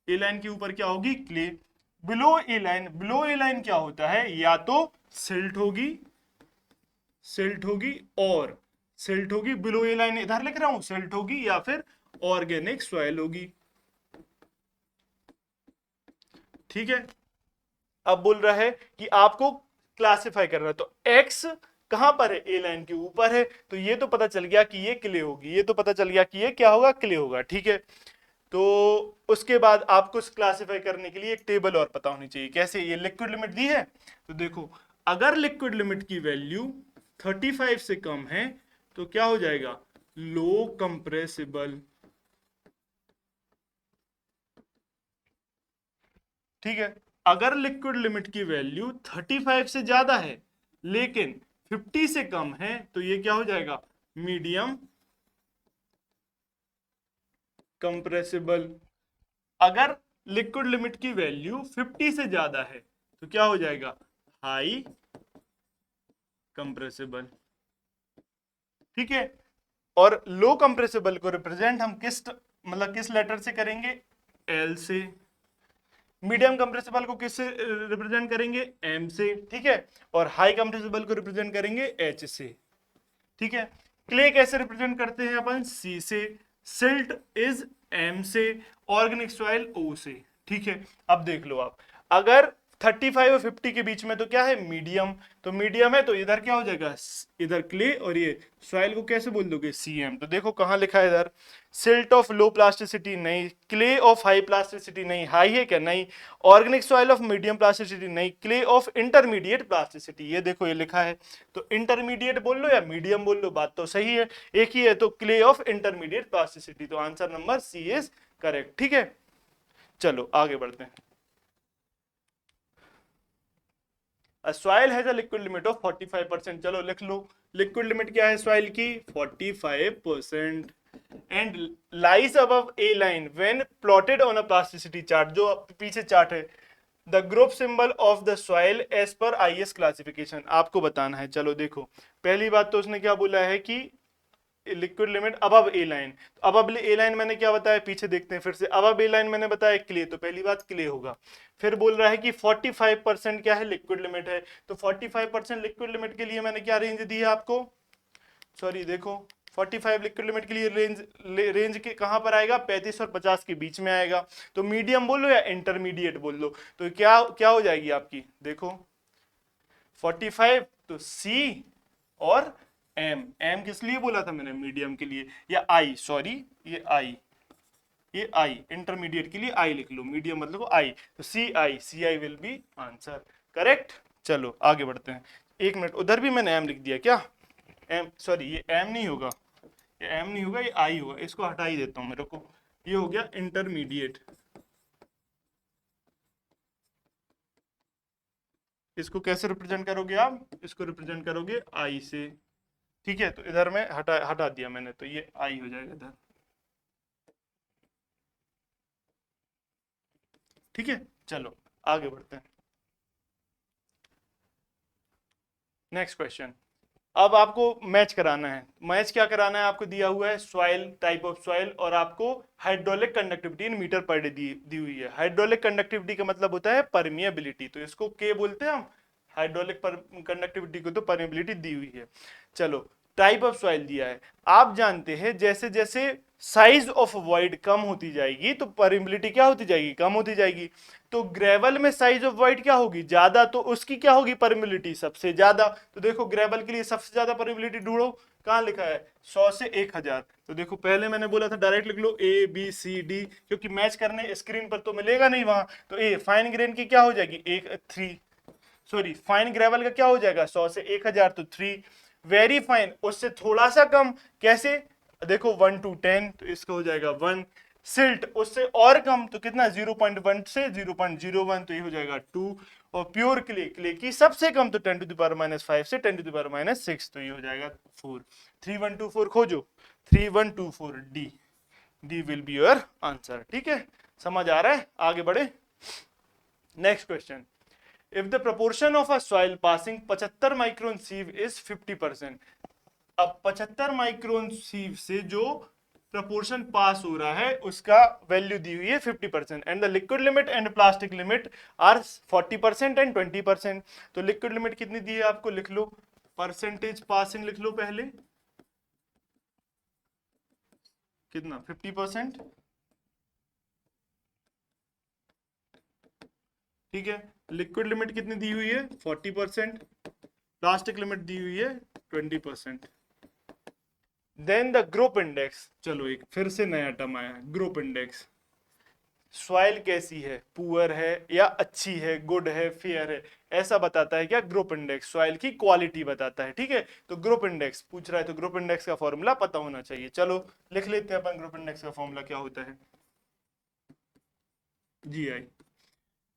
ए लाइन के ऊपर क्या होगी, क्ले। बिलो ए लाइन क्या होता है, या तो सिल्ट होगी बिलो ए लाइन, इधर लिख रहा हूं सिल्ट होगी, या फिर ऑर्गेनिक सॉइल होगी। ठीक है, अब बोल रहा है कि आपको क्लासिफाई करना है, तो एक्स कहां पर है, ए लाइन के ऊपर है, तो ये तो पता चल गया कि ये क्ले होगी, ये तो पता चल गया कि ये क्या होगा, क्ले होगा। ठीक है, तो उसके बाद आपको क्लासिफाई करने के लिए एक टेबल और पता होनी चाहिए। कैसे, ये लिक्विड लिमिट दी है, तो देखो अगर लिक्विड लिमिट की वैल्यू 35 से कम है तो क्या हो जाएगा, लो कंप्रेसिबल। ठीक है, अगर लिक्विड लिमिट की वैल्यू 35 से ज्यादा है लेकिन 50 से कम है तो ये क्या हो जाएगा, मीडियम कंप्रेसिबल। अगर लिक्विड लिमिट की वैल्यू 50 से ज्यादा है तो क्या हो जाएगा, हाई कंप्रेसिबल। ठीक है, और लो कंप्रेसिबल को रिप्रेजेंट हम किस लेटर से करेंगे, एल से। मीडियम कंप्रेसिबल को किससे रिप्रेजेंट करेंगे, एम से। ठीक है, और हाई कंप्रेसिबल को रिप्रेजेंट करेंगे एच से। ठीक है, क्ले कैसे रिप्रेजेंट करते हैं अपन, सी से। सिल्ट इज एम से, ऑर्गेनिक सॉइल ओ से। ठीक है, अब देख लो आप, अगर 35 और 50 के बीच में तो क्या है, मीडियम, तो मीडियम है तो इधर क्या हो जाएगा, इधर क्ले, और ये सॉइल को कैसे बोल दोगे, सीएम। तो देखो कहां लिखा है इधर, सिल्ट ऑफ लो प्लास्टिसिटी नहीं, क्ले ऑफ हाई प्लास्टिसिटी नहीं, हाई है क्या, नहीं, organic soil of medium plasticity नहीं, क्ले ऑफ इंटरमीडिएट प्लास्टिसिटी, ये देखो ये लिखा है। तो इंटरमीडिएट बोल लो या मीडियम बोल लो, बात तो सही है, एक ही है, तो क्ले ऑफ इंटरमीडिएट प्लास्टिसिटी, तो answer number C is correct. ठीक है, चलो आगे बढ़ते हैं। Soil has a liquid limit of 45%। चलो लिख लो, लिक्विड लिमिट क्या है सॉइल की, 45%। And lies above A line when plotted on a plasticity chart, जो पीछे चार्ट है, the group symbol of the soil as पर आईएस क्लासिफिकेशन, आपको बताना है। चलो देखो, पहली बात तो उसने क्या बोला है कि liquid limit above A line, above A line मैंने क्या बताया, पीछे देखते हैं फिर से, अबव ए लाइन मैंने बताया क्ले, तो पहली बात क्ले होगा। फिर बोल रहा है कि 45% क्या है, लिक्विड लिमिट है, तो 45% लिक्विड लिमिट के लिए मैंने क्या रेंज दी है आपको, सॉरी देखो 45 लिक्विड लिमिट के लिए रेंज के कहां पर आएगा, 35 और 50 के बीच में आएगा। तो मीडियम बोल लो या इंटरमीडिएट बोल लो, तो क्या क्या हो जाएगी आपकी, देखो 45 तो सी और एम, एम किस लिए बोला था मैंने, मीडियम के लिए, या आई, सॉरी ये आई, ये आई इंटरमीडिएट के लिए आई लिख लो, मीडियम मतलब आई, तो C I will be answer correct. चलो आगे बढ़ते हैं, एक मिनट, उधर भी मैंने एम लिख दिया क्या, एम सॉरी ये एम नहीं होगा, ये एम नहीं होगा, ये आई होगा, इसको हटा ही देता हूं मेरे को, ये हो गया इंटरमीडिएट। इसको कैसे रिप्रेजेंट करोगे आप, इसको रिप्रेजेंट करोगे आई से, ठीक है, तो इधर में हटा हटा दिया मैंने, तो ये आई हो जाएगा इधर, ठीक है। चलो आगे बढ़ते हैं, नेक्स्ट क्वेश्चन। अब आपको मैच कराना है, मैच क्या कराना है, आपको दिया हुआ है सॉइल, टाइप ऑफ सॉइल, और आपको hydraulic conductivity in metre per day दी हुई है। हाइड्रोलिक कंडक्टिविटी का मतलब होता है परमिएबिलिटी, तो इसको के बोलते हैं हम, हाइड्रोलिक कंडक्टिविटी को तो परमिएबिलिटी दी हुई है। चलो टाइप ऑफ सॉइल दिया है, आप जानते हैं जैसे जैसे साइज ऑफ वॉइड कम होती जाएगी तो परमिएबिलिटी क्या होती जाएगी, कम होती जाएगी। तो ग्रेवल में साइज ऑफ वॉइड क्या होगी, ज्यादा, तो उसकी क्या होगी परमिएबिलिटी सबसे ज्यादा। तो देखो ग्रेवल के लिए सबसे ज्यादा परमिएबिलिटी ढूंढो, कहां लिखा है, 100 से 1000। तो देखो पहले मैंने बोला था डायरेक्ट लिख लो ए बी सी डी, क्योंकि मैच करने स्क्रीन पर तो मिलेगा नहीं वहां, तो ए फाइन ग्रेन की क्या हो जाएगी, एक 3, सॉरी फाइन ग्रेवल का क्या हो जाएगा 100 से 1000, तो 3। वेरी फाइन उससे थोड़ा सा कम, कैसे, देखो 1 to 10, तो इसका हो जाएगा 1। सिल्ट उससे और कम, तो कितना 0.1 से 0.01, तो ये हो जाएगा 2। और प्योर क्ले, क्ले की सबसे कम तो 10 to the power -5 से 10 to the power -6, तो ये हो जाएगा 4। 3124 खोजो, 3124 D, D will be your answer, ठीक है, समझ आ रहा है, आगे बढ़े। Next question, if the proportion of a soil passing 75 micron सीव is 50%, अब 75 माइक्रोन सीव से जो प्रपोर्शन पास हो रहा है उसका वैल्यू दी हुई है 50%, and the liquid limit and plastic limit are 40% and 20%। तो लिक्विड लिमिट कितनी दी है आपको, लिख लो, परसेंटेज पासिंग लिख लो पहले, कितना 50%, ठीक है। लिक्विड लिमिट कितनी दी हुई है 40%, प्लास्टिक लिमिट दी हुई है 20%। देन द ग्रुप इंडेक्स, चलो एक फिर से नया टर्म आया, ग्रुप इंडेक्स। सॉइल कैसी है, पुअर है या अच्छी है, गुड है, फेयर है, ऐसा बताता है क्या ग्रुप इंडेक्स, सॉइल की क्वालिटी बताता है, ठीक है। तो ग्रुप इंडेक्स पूछ रहा है, तो ग्रुप इंडेक्स का फॉर्मूला पता होना चाहिए। चलो लिख लेते हैं अपन, ग्रुप इंडेक्स का फॉर्मूला क्या होता है, जी आई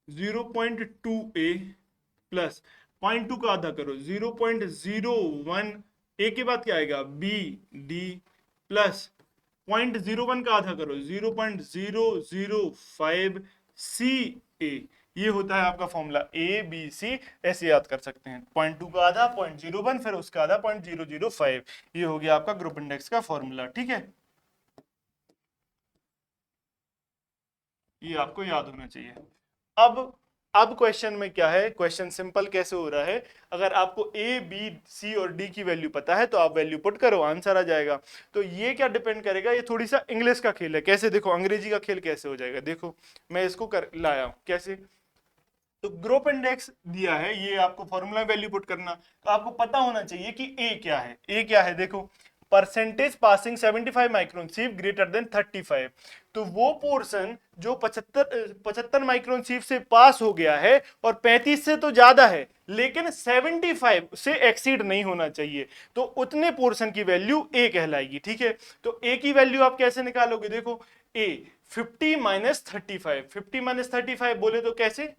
0.2a प्लस 0.2 का आधा करो 0.01, ए के बाद क्या आएगा बी डी, प्लस 0.01 का आधा करो 0.005 सी ए, ये होता है आपका फॉर्मूला, ए बी सी ऐसे याद कर सकते हैं, 0.2 का आधा 0.01, फिर उसका आधा 0.005, ये हो गया आपका ग्रुप इंडेक्स का फॉर्मूला, ठीक है, ये आपको याद होना चाहिए। अब क्वेश्चन में क्या है, क्वेश्चन सिंपल कैसे हो रहा है, अगर आपको ए बी सी और डी की वैल्यू पता है तो आप वैल्यू पुट करो, आंसर आ जाएगा। तो ये क्या डिपेंड करेगा, ये थोड़ी सा इंग्लिश का खेल है, कैसे देखो अंग्रेजी का खेल कैसे हो जाएगा, देखो मैं इसको कर लाया हूं कैसे, तो ग्रुप इंडेक्स दिया है, ये आपको फॉर्मूला वैल्यू पुट करना, तो आपको पता होना चाहिए कि ए क्या है, ए क्या है, देखो percentage passing 75 micron सीव greater than 35, तो वो पोर्शन जो 75 माइक्रोन सीव से पास हो गया है और 35 से तो ज्यादा है लेकिन 75 से एक्सीड नहीं होना चाहिए, तो उतने पोर्शन की वैल्यू ए कहलाएगी, ठीक है। तो ए की वैल्यू आप कैसे निकालोगे, देखो ए 50 - 35, 50 - 35 बोले तो कैसे,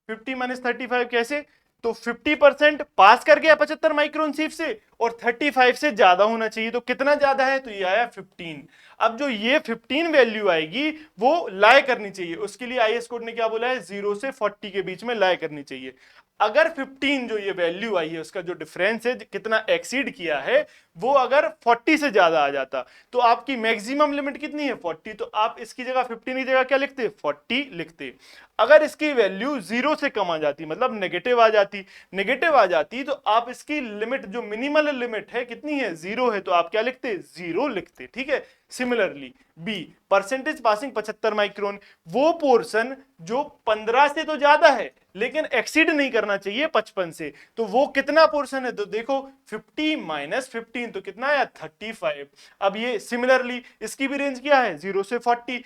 50 माइनस 35 कैसे? तो 50% पास कर गया 75 माइक्रोन सिर्फ से, और 35 से ज्यादा होना चाहिए। तो कितना ज्यादा है? तो ये आया 15। अब जो ये 15 वैल्यू आएगी वो लाई करनी चाहिए। उसके लिए आईएस कोड ने क्या बोला है? 0 से 40 के बीच में लाई करनी चाहिए। अगर 15 जो ये वैल्यू आई है उसका जो डिफरेंस है कितना एक्सीड किया है, वो अगर 40 से ज्यादा आ जाता तो आपकी मैक्सिमम लिमिट कितनी है? 40। तो आप इसकी जगह 15 की जगह क्या लिखते? 40 लिखते। अगर इसकी वैल्यू 0 से कम आ जाती, मतलब नेगेटिव आ जाती, तो आप इसकी लिमिट जो मिनिमल लिमिट है कितनी है? 0 है, तो आप क्या लिखते? 0 लिखते। ठीक है। Similarly B, percentage passing 75 micron, वो पोर्शन जो 15 से तो ज्यादा है लेकिन एक्सीड नहीं करना चाहिए 55 से, तो वो कितना पोर्शन है? तो देखो 50 माइनस 15 तो कितना आया? 35। अब ये सिमिलरली इसकी भी रेंज क्या है? 0 से 40।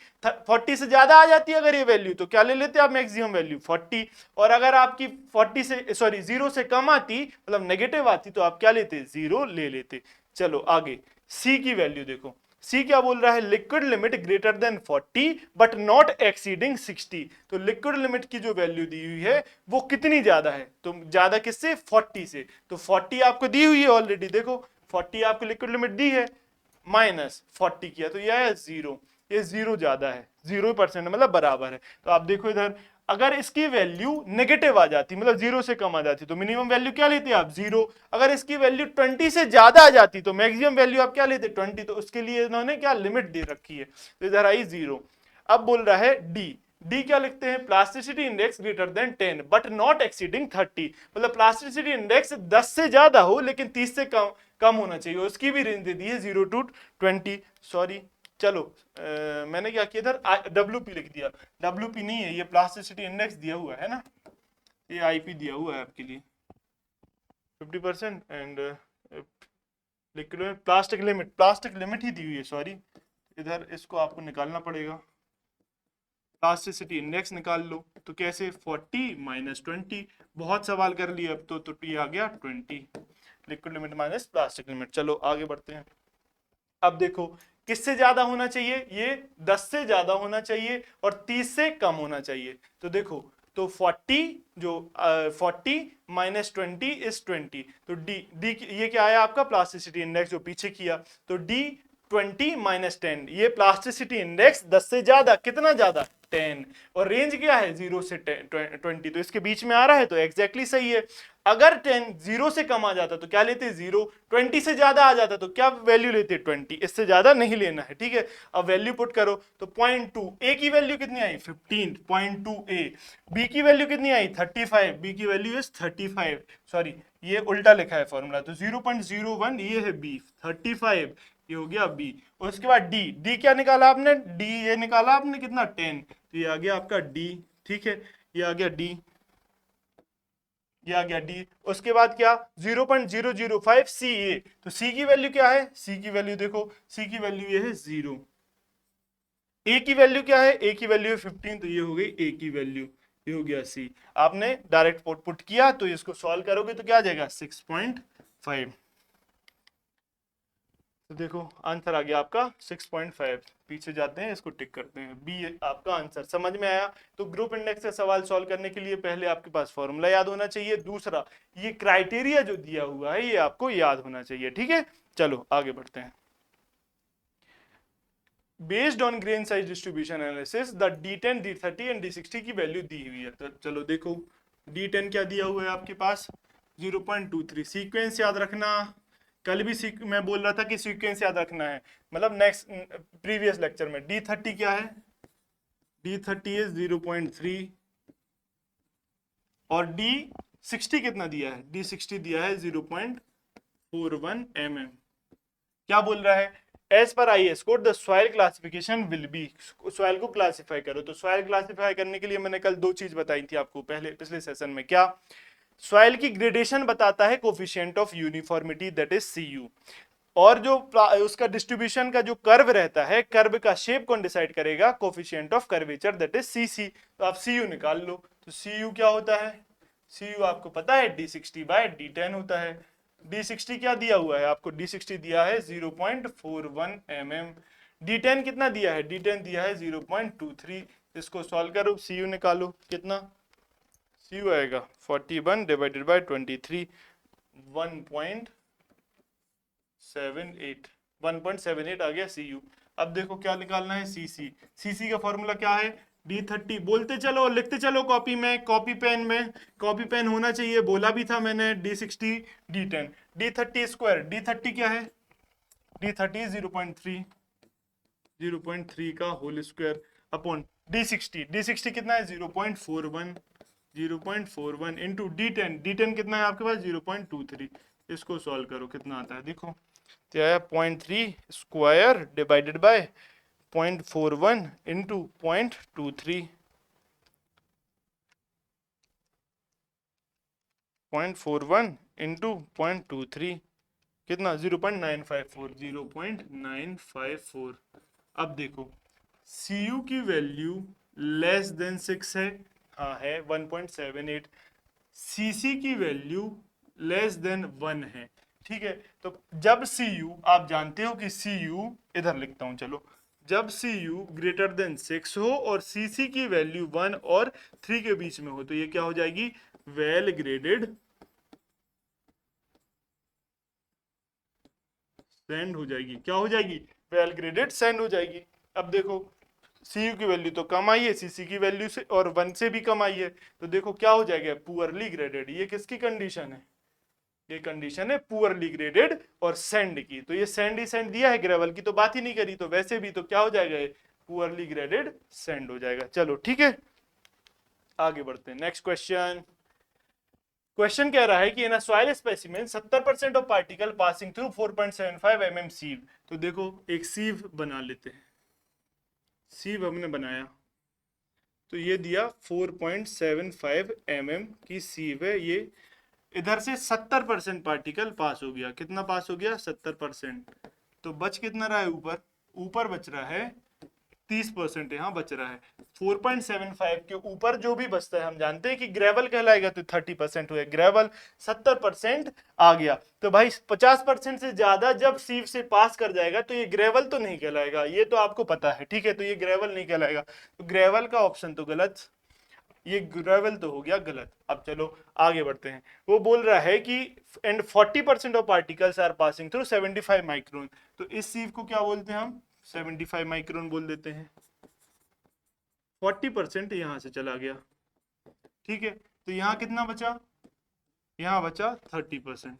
40 से ज्यादा आ जाती है अगर ये वैल्यू, तो क्या ले लेते आप? Maximum value 40। और अगर आपकी 40 से सॉरी 0 से कम आती, मतलब नेगेटिव आती, तो आप क्या लेते? 0 ले लेते। चलो आगे सी की वैल्यू देखो। सी क्या बोल रहा है? Liquid limit greater than 40 but not exceeding 60। तो लिक्विड लिमिट की जो वैल्यू दी हुई है वो कितनी ज्यादा है? तो ज्यादा किससे? 40 से। तो 40 आपको दी हुई है ऑलरेडी, देखो 40 आपको लिक्विड लिमिट दी है, माइनस 40 किया तो यह है 0। ये 0 ज्यादा है, 0% मतलब बराबर है। तो आप देखो इधर, अगर इसकी वैल्यू नेगेटिव आ जाती, मतलब 0 से कम आ जाती, तो मिनिमम वैल्यू क्या लेते आप? 0। अगर इसकी वैल्यू 20 से ज्यादा आ जाती तो मैक्सिमम वैल्यू आप क्या लेते? 20। तो उसके लिए इन्होंने क्या लिमिट दे रखी है, तो इधर आई 0। अब बोल रहा है डी। डी क्या लिखते हैं? Plasticity index greater than 10 but not exceeding 30। मतलब प्लास्टिसिटी इंडेक्स 10 से ज्यादा हो लेकिन 30 से कम होना चाहिए। उसकी भी रेंज दे दी है 0 to 20। सॉरी, चलो मैंने क्या किया इधर WP लिख दिया। WP नहीं है, ये प्लास्टिसिटी इंडेक्स दिया हुआ है ना, ये IP दिया हुआ है आपके लिए 50%। एंड लिक्विड प्लास्टिक लिमिट ही दी हुई है, सॉरी। इधर इसको आपको निकालना पड़ेगा, प्लास्टिसिटी इंडेक्स निकाल लो। तो कैसे? 40 माइनस 20। बहुत सवाल कर लिए अब तो T आ गया 20, liquid limit minus plastic limit. चलो आगे बढ़ते हैं। अब देखो किससे ज्यादा होना चाहिए? ये 10 से ज्यादा होना चाहिए और 30 से कम होना चाहिए। तो देखो, तो 40 जो 40 माइनस 20 इज 20। तो डी ये क्या आया आपका? प्लास्टिसिटी इंडेक्स जो पीछे किया। तो डी 20 माइनस 10, ये प्लास्टिसिटी इंडेक्स 10 से ज्यादा, कितना ज्यादा? 10। और रेंज क्या है? 0 से 20। तो इसके बीच में आ रहा है तो एग्जैक्टली सही है। अगर 10 0 से कम आ जाता तो क्या लेते? 0। 20 से ज्यादा आ जाता तो क्या वैल्यू लेते? 20। इससे ज्यादा नहीं लेना है, ठीक है। अब वैल्यू पुट करो तो 0.2। ए की वैल्यू कितनी आई? 15। 0.2 ए। बी की वैल्यू कितनी आई? 35। बी की वैल्यू इज 35। सॉरी, ये उल्टा लिखा है फॉर्मूला, तो 0.01 ये है बी, 35 ये हो गया बी। और उसके बाद डी। डी क्या निकाला आपने? डी ये निकाला आपने कितना? 10। तो ये आ गया आपका डी, ठीक है। ये आ गया डी, ये आ गया डी। उसके बाद क्या? 0.005 सी ए। तो सी की वैल्यू क्या है? सी की वैल्यू देखो, सी की वैल्यू ये है 0। ए की वैल्यू क्या है? ए की वैल्यू है 15, तो ये हो गई ए की वैल्यू, ये हो गया सी। आपने डायरेक्ट पुट किया तो इसको सॉल्व करोगे तो क्या आ जाएगा? 6.5। तो देखो आंसर आ गया आपका 6.5। पीछे जाते हैं, इसको टिक करते हैं, बी आपका आंसर। समझ में आया? तो ग्रुप इंडेक्स का सवाल सॉल्व करने के लिए पहले आपके पास फॉर्मूला याद होना चाहिए, दूसरा ये क्राइटेरिया जो दिया हुआ है ये आपको याद होना चाहिए, ठीक है। चलो आगे बढ़ते हैं। Based on grain size distribution analysis the D10, D30 and D60 की वैल्यू दी हुई है। तो चलो देखो D10 क्या दिया हुआ है आपके पास? 0.23। सीक्वेंस याद रखना, कल भी मैं बोल रहा था कि सीक्वेंस याद रखना है, मतलब नेक्स्ट प्रीवियस लेक्चर में। D30 क्या है? D30 इज 0.3 और D60 कितना दिया है? D60 दिया है 0.41 mm। क्या बोल रहा है? एज पर IAS code the soil classification will be. Soil को क्लासिफाई करो। तो सॉइल क्लासिफाई करने के लिए मैंने कल दो चीज बताई थी आपको पिछले सेशन में। क्या? सॉइल की ग्रेडेशन बताता है coefficient of uniformity, that is CU। और जो उसका डिस्ट्रीब्यूशन का जो कर्व रहता है, कर्व का शेप कौन डिसाइड करेगा? Coefficient of curvature, that is CC। तो आप CU निकाल लो। तो CU क्या होता है? CU आपको पता है D60/D10 होता है। D60 क्या दिया हुआ है आपको? D60 दिया है 0.41 mm। D10 कितना दिया है? D10 दिया है 0.23। इसको सॉल्व करो, CU निकालो कितना? CU आएगा 41 डिवाइडेड बाय 23, 1.78 आ गया CU। अब देखो क्या निकालना है, CC का फॉर्मूला क्या है, D30। बोलते चलो और लिखते चलो कॉपी में, कॉपी पेन होना चाहिए, बोला भी था मैंने। D60 D10 D30 square, D30 क्या है, D30 0.3 का होल स्क्वायर अपॉन D60 कितना है 0.41 इंटू D10 कितना है आपके पास 0.23। इसको सॉल्व करो कितना आता है देखो, क्या है 0.3 square divided bye 0.41 into 0.23, 0.41 into 0.23 कितना 0.954। अब देखो CU की वैल्यू लेस देन 6 है, हाँ है 1.78। CC की वैल्यू लेस देन 1 है, ठीक है। तो जब CU, आप जानते हो कि CU, इधर लिखता हूं चलो, जब CU ग्रेटर देन 6 हो और CC की वैल्यू 1 और 3 के बीच में हो, तो ये क्या हो जाएगी, वेल ग्रेडेड सैंड हो जाएगी। क्या हो जाएगी, वेल ग्रेडेड सैंड हो जाएगी। अब देखो CU की वैल्यू तो कम आई है CC की वैल्यू से, और 1 से भी कम आई है, तो देखो क्या हो जाएगा, पुअरली ग्रेडेड। ये किसकी कंडीशन है, ये कंडीशन है पुअरली ग्रेडेड और सैंड की। तो ये सैंड ही सैंड दिया है, ग्रेवल की तो बात ही नहीं करी, तो वैसे भी तो क्या हो जाएगा, पुअरली ग्रेडेड सैंड हो जाएगा। चलो ठीक है, आगे बढ़ते हैं। नेक्स्ट क्वेश्चन कह रहा है कि in a soil specimen 70% of particle passing through 4.75 mm sieve. तो देखो एक सीव बना लेते हैं, सीव हमने बनाया, तो ये दिया 4.75 mm की सीव है, ये इधर से 70% पार्टिकल पास हो गया। कितना पास हो गया, 70%। तो बच कितना रहा है, ऊपर ऊपर बच रहा है 30% यहाँ बच रहा है। 4.75 के ऊपर जो भी बचता है हम जानते हैं कि ग्रेवल कहलाएगा, तो 30% हुए ग्रेवल, 70% आ गया। तो भाई 50% से ज्यादा जब सीव से पास कर जाएगा तो ये ग्रेवल तो नहीं कहलाएगा, ये तो आपको पता है, ठीक है। तो ये ग्रेवल नहीं कहलाएगा, तो ग्रेवल का ऑप्शन तो गलत, ये ग्रेवल तो हो गया गलत। अब चलो आगे बढ़ते हैं। वो बोल रहा है कि and 40% of particles are passing through 75 micron. तो इस सीव को क्या बोलते हैं हम, 75 माइक्रोन बोल देते हैं। 40% यहां से चला गया, ठीक है। तो यहां कितना बचा, यहां बचा 30%।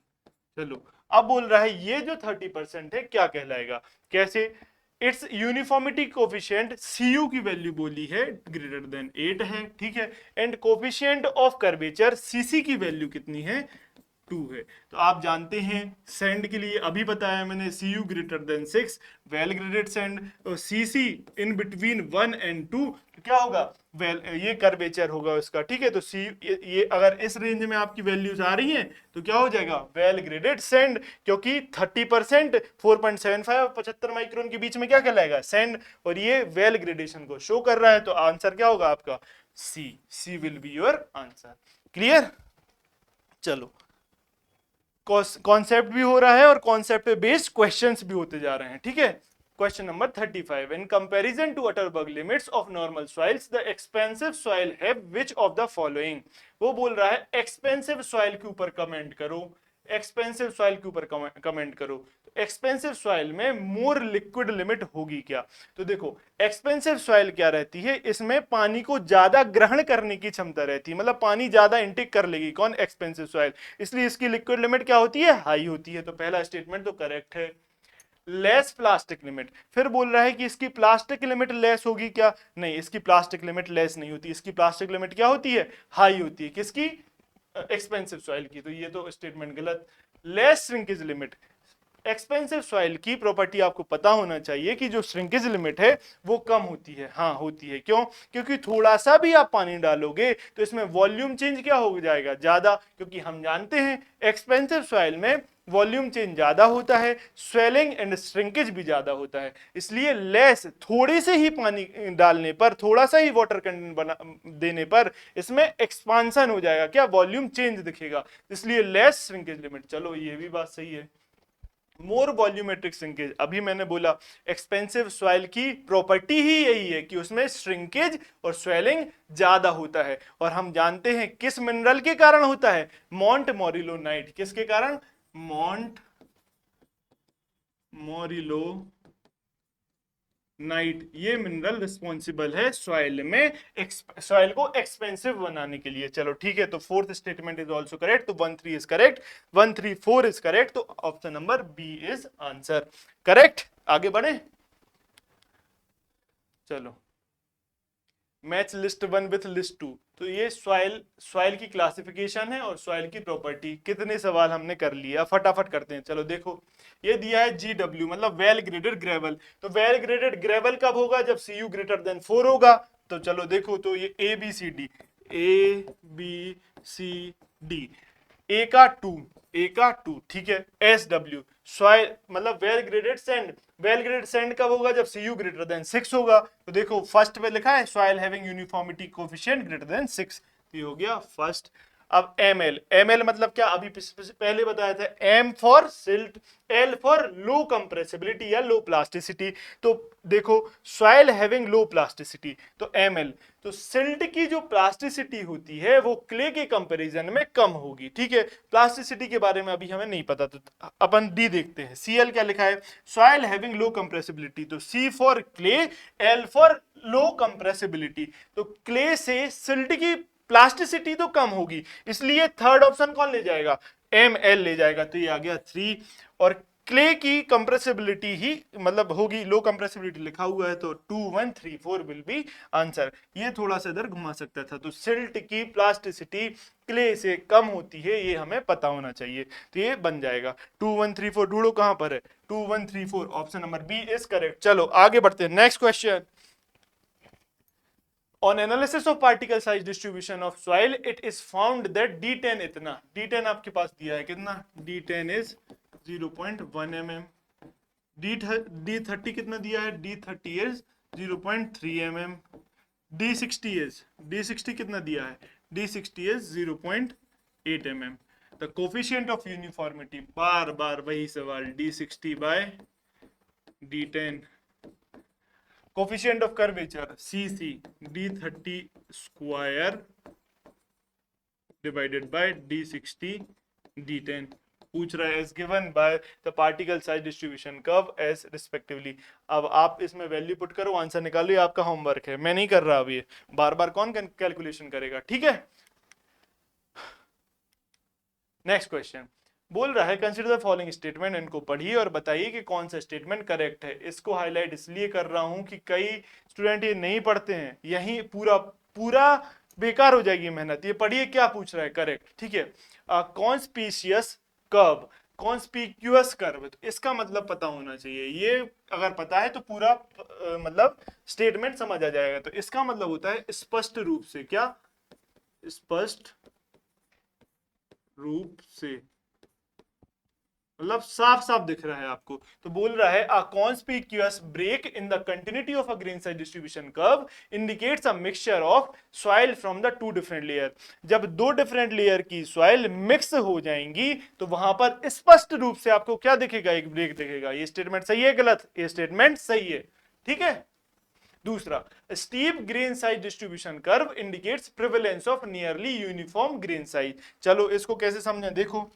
चलो अब बोल रहा है ये जो 30% है क्या कहलाएगा, कैसे, इट्स यूनिफॉर्मिटी कोफिशिएंट CU की वैल्यू बोली है ग्रेटर देन 8 है, ठीक है। And coefficient of curvature CC की वैल्यू कितनी है, 2 है। तो आप जानते हैं सैंड के लिए अभी बताया मैंने, CU greater than 6 well graded sand, CC in between 1 and 2 तो क्या होगा, वेल ये कर्वेचर होगा उसका, ठीक है। तो ये अगर इस रेंज में आपकी वैल्यूज आ रही हैं तो क्या हो जाएगा, वेल ग्रेडेड सैंड, क्योंकि 30% 4.75 और 75 माइक्रोन के बीच में क्या कहलाएगा, सैंड, और ये वेल ग्रेडेशन को शो कर रहा है। तो आंसर क्या होगा आपका, C will be your answer. Clear, चलो कॉन्सेप्ट भी हो रहा है और कॉन्सेप्ट पे बेस्ड क्वेश्चंस भी होते जा रहे हैं, ठीक है। Question number 35, in comparison to Atterberg limits of normal soils the expensive soil have which of the following. वो बोल रहा है एक्सपेंसिव सॉइल के ऊपर कमेंट करो, एक्सपेंसिव सॉइल के ऊपर कमेंट करो। एक्सपेंसिव सॉइल में मोर लिक्विड लिमिट होगी क्या, तो देखो एक्सपेंसिव सॉइल क्या रहती है, इसमें पानी को ज्यादा ग्रहण करने की क्षमता रहती है, मतलब पानी ज्यादा इंटेक कर लेगी कौन, एक्सपेंसिव सॉइल, इसलिए इसकी लिक्विड लिमिट क्या होती है, हाई होती है। तो पहला स्टेटमेंट तो करेक्ट है। लेस प्लास्टिक लिमिट, फिर बोल रहा है कि इसकी प्लास्टिक लिमिट लेस होगी क्या, नहीं इसकी प्लास्टिक लिमिट लेस नहीं होती, इसकी प्लास्टिक लिमिट क्या होती है, हाई होती है, किसकी, एक्सपेंसिव सॉइल की। तो ये तो स्टेटमेंट गलत। Less shrinkage limit, expensive soil की प्रॉपर्टी आपको पता होना चाहिए कि जो श्रिंकेज लिमिट है वो कम होती है, हाँ होती है, क्यों, क्योंकि थोड़ा सा भी आप पानी डालोगे तो इसमें वॉल्यूम चेंज क्या हो जाएगा, ज्यादा, क्योंकि हम जानते हैं एक्सपेंसिव सॉइल में वॉल्यूम चेंज ज्यादा होता है, स्वेलिंग एंड श्रिंकेज भी ज्यादा होता है, इसलिए लेस, थोड़े से ही पानी डालने पर, थोड़ा सा ही वाटर कंटेंट बना देने पर इसमें एक्सपांसन हो जाएगा, क्या, वॉल्यूम चेंज दिखेगा, इसलिए लेस श्रिंकेज लिमिट। चलो ये भी बात सही है। मोर वॉल्यूमेट्रिक श्रिंकेज, अभी मैंने बोला एक्सपेंसिव सॉइल की प्रॉपर्टी ही यही है कि उसमें श्रिंकेज और स्वेलिंग ज्यादा होता है, और हम जानते हैं किस मिनरल के कारण होता है, मॉन्ट मोरिलोनाइट। किसके कारण? मॉन्ट मोरिलो नाइट, ये मिनरल रिस्पॉन्सिबल है सॉइल में सॉइल को एक्सपेंसिव बनाने के लिए। चलो ठीक है, तो fourth statement is also correct, तो 1-3 इज करेक्ट, 1-3-4 इज करेक्ट, तो option number B is answer correct. आगे बढ़े, चलो मैच लिस्ट 1 विथ लिस्ट 2। तो ये सॉइल की क्लासिफिकेशन है और सॉइल की प्रॉपर्टी। कितने सवाल हमने कर लिए, फटाफट करते हैं। चलो देखो, ये दिया है GW मतलब वेल ग्रेडेड ग्रेवल। तो वेल ग्रेडेड ग्रेवल कब होगा? जब Cu ग्रेटर देन 4 होगा। तो चलो देखो, तो ये ABCD, ABCD, ए का 2, ठीक है। SW सॉइल मतलब well graded sand, well graded sand कब होगा? जब Cu ग्रेटर देन 6 होगा। तो देखो फर्स्ट पे लिखा है soil having uniformity coefficient greater than 6, तो ये हो गया फर्स्ट। अब ML मतलब क्या? अभी पहले बताया था, M for silt, L for low compressibility या लो प्लास्टिसिटी। तो देखो सॉइल हैविंग लो प्लास्टिसिटी, तो ML, तो सिल्ट की जो प्लास्टिसिटी होती है वो क्ले के कंपैरिजन में कम होगी, ठीक है। प्लास्टिसिटी के बारे में अभी हमें नहीं पता, तो अपन डी देखते हैं। CL क्या लिखा है? सॉइल हैविंग लो कंप्रेसिबिलिटी, तो C for clay, L for low compressibility. तो क्ले से सिल्ट की प्लास्टिसिटी तो कम होगी, इसलिए थर्ड ऑप्शन कौन ले जाएगा? ML ले जाएगा। तो ये आ गया 3। और क्ले की कंप्रेसिबिलिटी ही मतलब होगी, लो कंप्रेसिबिलिटी लिखा हुआ है, तो 2-1-3-4 विल बी आंसर। ये थोड़ा सा इधर घुमा सकता था। तो सिल्ट की प्लास्टिसिटी क्ले से कम होती है, ये हमें पता होना चाहिए। तो ये बन जाएगा 2-1-3-4। ढूंढो कहां पर है 2-1-3-4, option number B is correct. चलो आगे बढ़ते हैं, next question. On analysis of particle size distribution of soil, it is found that D10 इतना, D10 आपके पास दिया है कितना? D10 is 0.1 mm, D30 कितना दिया है? D30 is 0.3 mm, D60 कितना दिया है? D60 is 0.8 mm। The coefficient of uniformity, बार बार वही सवाल, D60 by D10, coefficient of curvature CC, D30 square divided by D60 D10। पूछ रहा है as given by the particle size distribution curve as respectively. अब आप इसमें वैल्यू पुट करो, आंसर निकालो, आपका होमवर्क है, मैं नहीं कर रहा अभी, बार बार कौन कैलकुलेशन करेगा, ठीक है। नेक्स्ट क्वेश्चन बोल रहा है कंसीडर द फॉलोइंग स्टेटमेंट, इनको पढ़िए और बताइए कि कौन सा स्टेटमेंट करेक्ट है। इसको हाईलाइट इसलिए कर रहा हूं कि कई स्टूडेंट ये नहीं पढ़ते हैं, यही पूरा पूरा बेकार हो जाएगी मेहनत। ये पढ़िए क्या पूछ रहा है, करेक्ट, ठीक है। कॉन्स्पिशियस कर्व, कॉन्स्पिक्यूअस कर्व, तो इसका मतलब पता होना चाहिए। ये अगर पता है तो पूरा मतलब स्टेटमेंट समझ आ जाएगा। तो इसका मतलब होता है स्पष्ट रूप से, क्या? स्पष्ट रूप से, मतलब साफ साफ दिख रहा है आपको। तो बोल रहा है a conspicuous break in the continuity of a grain size distribution curve indicates a mixture of soil from the two different layer. जब दो डिफरेंट लेयर की सॉइल मिक्स हो जाएंगी तो वहां पर स्पष्ट रूप से आपको क्या दिखेगा? एक ब्रेक दिखेगा। ये स्टेटमेंट सही है गलत? ये स्टेटमेंट सही है, ठीक है। दूसरा, steep grain size distribution curve indicates prevalence of nearly uniform grain size. चलो इसको कैसे समझें, देखो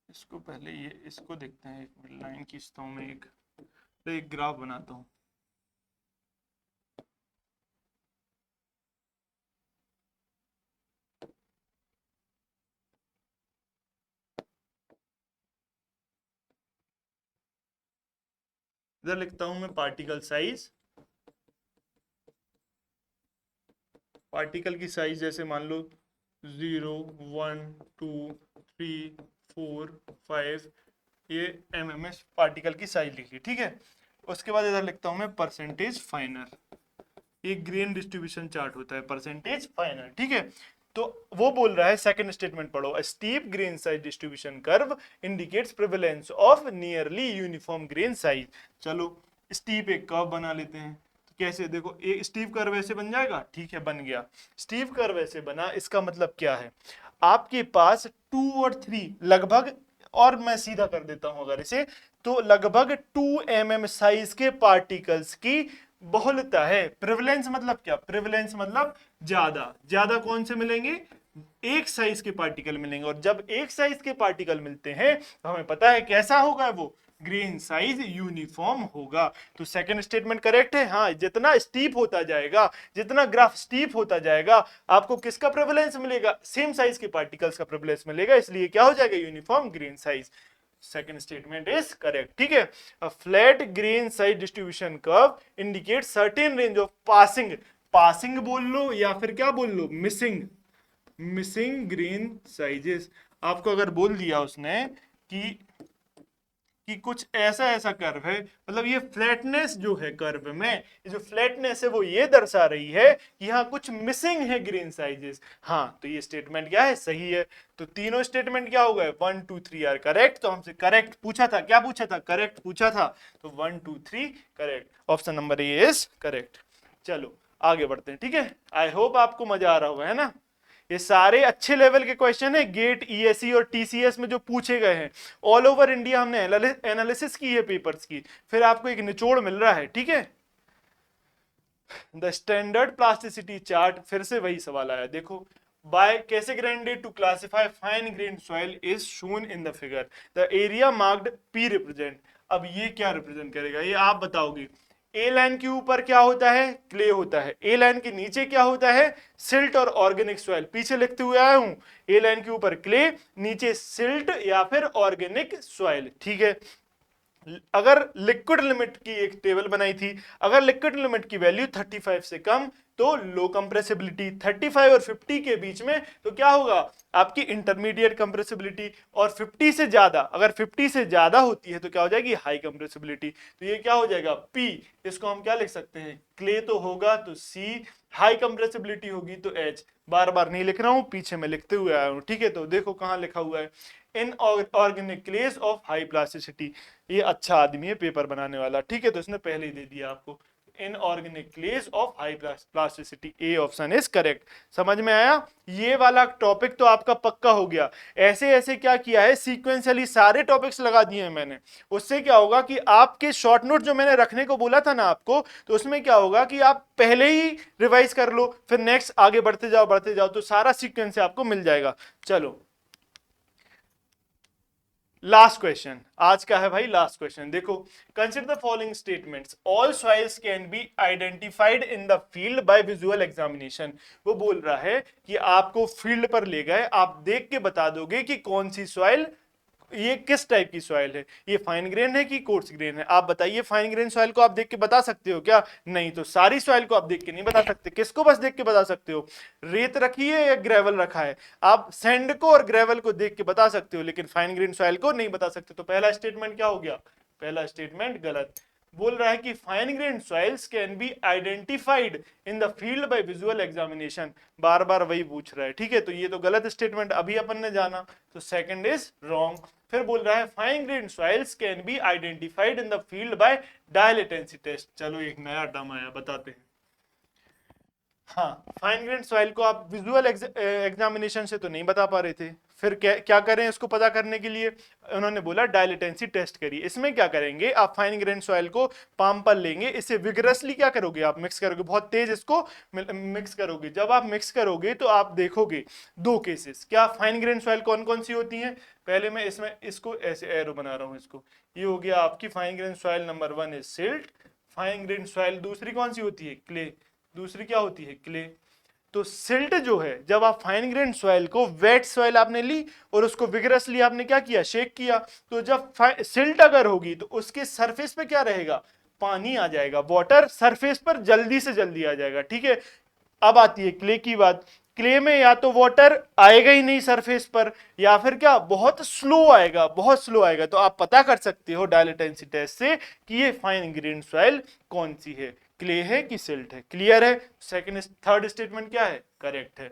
इसको पहले ये इसको देखते हैं, एक लाइन खींचता हूं मैं, एक ग्राफ बनाता हूं। इधर लिखता हूं मैं पार्टिकल साइज, पार्टिकल की साइज जैसे मान लो 0, 1, 2, 3, 4, 5, ये एमएमएस पार्टिकल की साइज लिख ली, ठीक है। उसके बाद इधर लिखता हूं मैं परसेंटेज फाइनर, ये ग्रेन डिस्ट्रीब्यूशन चार्ट होता है, परसेंटेज फाइनर, ठीक है। तो वो बोल रहा है सेकंड स्टेटमेंट पढ़ो, अ steep grain size distribution curve indicates prevalence of nearly uniform grain size. चलो स्टीप एक कर्व बना लेते हैं, तो कैसे? देखो एक स्टीप कर्व ऐसे बन जाएगा, ठीक है, बन गया। स्टीप कर्व ऐसे बना, इसका मतलब क्या है? आपके पास 2 और 3 लगभग और मैं सीधा कर देता हूं अगर इसे, तो लगभग 2 mm साइज के पार्टिकल्स की बहुलता है। प्रिवलेंस मतलब क्या? प्रिवलेंस मतलब ज्यादा। ज्यादा कौन से मिलेंगे? एक साइज के पार्टिकल मिलेंगे, और जब एक साइज के पार्टिकल मिलते हैं तो हमें पता है कैसा होगा वो, ग्रेन साइज यूनिफॉर्म होगा। तो सेकंड स्टेटमेंट करेक्ट है। हाँ, जितना स्टीप होता जाएगा, जितना ग्राफ स्टीप होता जाएगा, आपको किसका प्रेवलेंस मिलेगा? सेम साइज के पार्टिकल्स का प्रेवलेंस मिलेगा, इसलिए क्या हो जाएगा? Uniform grain size. Second statement is correct. ठीक है, a flat grain size distribution curve indicate certain range of passing, passing बोल लो या फिर क्या बोल लो, मिसिंग ग्रेन साइजेस। आपको अगर बोल दिया उसने कि कुछ ऐसा ऐसा कर्व है, मतलब ये फ्लैटनेस जो है कर्व में, ये जो फ्लैटनेस है वो ये दर्शा रही है कि यहाँ कुछ मिसिंग है ग्रेन साइजेस। हाँ, तो ये स्टेटमेंट क्या है? सही है। तो तीनों स्टेटमेंट क्या हो गए? 1 2 3 आर करेक्ट। तो हमसे करेक्ट पूछा था, क्या पूछा था? करेक्ट पूछा था, तो 1 2 3 correct. Option number A is correct. चलो आगे बढ़ते हैं। ठीक है, आई होप आपको मजा आ रहा होगा, है ना? ये सारे अच्छे लेवल के क्वेश्चन है, गेट, ईएसई और टीसीएस में जो पूछे गए हैं। ऑल ओवर इंडिया हमने एनालिसिस की है पेपर्स की, फिर आपको एक निचोड़ मिल रहा है। ठीक है, द स्टैंडर्ड प्लास्टिसिटी चार्ट, फिर से वही सवाल आया, देखो। By Casagrande to classify fine grained soil is shown in the figure, the area marked P represent. अब ये क्या रिप्रेजेंट करेगा, ये आप बताओगे। ए लाइन के ऊपर क्या होता है? क्ले होता है। ए लाइन के नीचे क्या होता है? सिल्ट और ऑर्गेनिक सॉइल। पीछे लिखते हुए आया हूं, ए लाइन के ऊपर क्ले, नीचे सिल्ट या फिर ऑर्गेनिक सॉइल। ठीक है, अगर लिक्विड लिमिट की एक टेबल बनाई थी, अगर लिक्विड लिमिट की वैल्यू 35 से कम तो लो कंप्रेसिबिलिटी, 35 और 50 के बीच में तो क्या होगा? आपकी इंटरमीडिएट कंप्रेसिबिलिटी, और 50 से ज्यादा, अगर 50 से ज्यादा होती है तो क्या हो जाएगी? High compressibility. तो ये क्या हो जाएगा? पी। इसको हम क्या लिख सकते हैं? क्ले तो होगा तो सी, हाई कंप्रेसिबिलिटी होगी तो एच। बार बार नहीं लिख रहा हूं, पीछे में लिखते हुए आया हूं। ठीक है, तो देखो कहां लिखा हुआ है, inorganic clays of high plasticity. ये अच्छा आदमी है पेपर बनाने वाला। ठीक है, तो इसने पहले ही दे दिया आपको, inorganic clays of high plasticity. A option is correct. समझ में आया? ये वाला टॉपिक तो आपका पक्का हो गया। ऐसे ऐसे क्या किया है, सीक्वेंशियली सारे टॉपिक्स लगा दिए हैं मैंने। उससे क्या होगा कि आपके शॉर्ट नोट जो मैंने रखने को बोला था ना आपको, तो उसमें क्या होगा कि आप पहले ही रिवाइज कर लो, फिर नेक्स्ट आगे बढ़ते जाओ तो सारा सीक्वेंस आपको मिल जाएगा। चलो लास्ट क्वेश्चन आज का है भाई, लास्ट क्वेश्चन। देखो, consider the following statements, all soils can be identified in the field by visual examination. वो बोल रहा है कि आपको फील्ड पर ले गए, आप देख के बता दोगे कि कौन सी सॉइल, ये किस टाइप की सॉइल है, ये फाइन ग्रेन है कि कोर्स ग्रेन है। आप बताइए, फाइन ग्रेन सॉइल को आप देख के बता सकते हो क्या? नहीं, तो सारी सॉइल को आप देख के नहीं बता सकते। किसको बस देख के बता सकते हो? रेत रखी है या ग्रेवल रखा है, आप सैंड को और ग्रेवल को देख के बता सकते हो, लेकिन फाइन ग्रेन सॉइल को नहीं बता सकते। तो पहला स्टेटमेंट क्या हो गया? पहला स्टेटमेंट गलत। बोल रहा है कि fine grain soils can be identified in the field by visual examination. बार बार वही पूछ रहा है। ठीक है, तो ये तो गलत स्टेटमेंट अभी अपन ने जाना, तो सेकंड इज रॉन्ग। फिर बोल रहा है fine grain soils can be identified in the field by dilatancy test. चलो एक नया टर्म आया, बताते हैं। हाँ, फाइन ग्रेन सॉइल को आप विजुअल एग्जामिनेशन से तो नहीं बता पा रहे थे, फिर क्या करें इसको पता करने के लिए? उन्होंने बोला डायलेटेंसी टेस्ट करिए। इसमें क्या करेंगे, आप फाइन ग्रेन सॉइल को पाम पर लेंगे, इसे विगरसली क्या करोगे? आप मिक्स करोगे, बहुत तेज इसको मिक्स करोगे। जब आप मिक्स करोगे तो आप देखोगे दो केसेस। क्या फाइन ग्रेन सॉइल कौन कौन सी होती हैं? पहले मैं इसमें इसको ऐसे एरो बना रहा हूं, इसको, ये हो गया आपकी fine grain soil number 1 is silt. Fine grain soil दूसरी कौन सी होती है? क्ले। दूसरी क्या होती है? क्ले। तो सिल्ट जो है, जब आप फाइन ग्रेन सॉइल को, वेट सॉइल आपने ली और उसको विगरसली आपने क्या किया? शेक किया। तो जब सिल्ट अगर होगी तो उसके सरफेस पे क्या रहेगा? पानी आ जाएगा, वाटर सरफेस पर जल्दी से जल्दी आ जाएगा। ठीक है, अब आती है क्ले की बात। क्ले में या तो वाटर आएगा ही नहीं सरफेस पर, या फिर क्या, बहुत स्लो आएगा, बहुत स्लो आएगा। तो आप पता कर सकते हो डायलेटेंसी टेस्ट से कि ये फाइन ग्रेन सॉइल कौन सी है, क्ले है कि सिल्ट है। क्लियर है? सेकंड थर्ड स्टेटमेंट क्या है? करेक्ट है।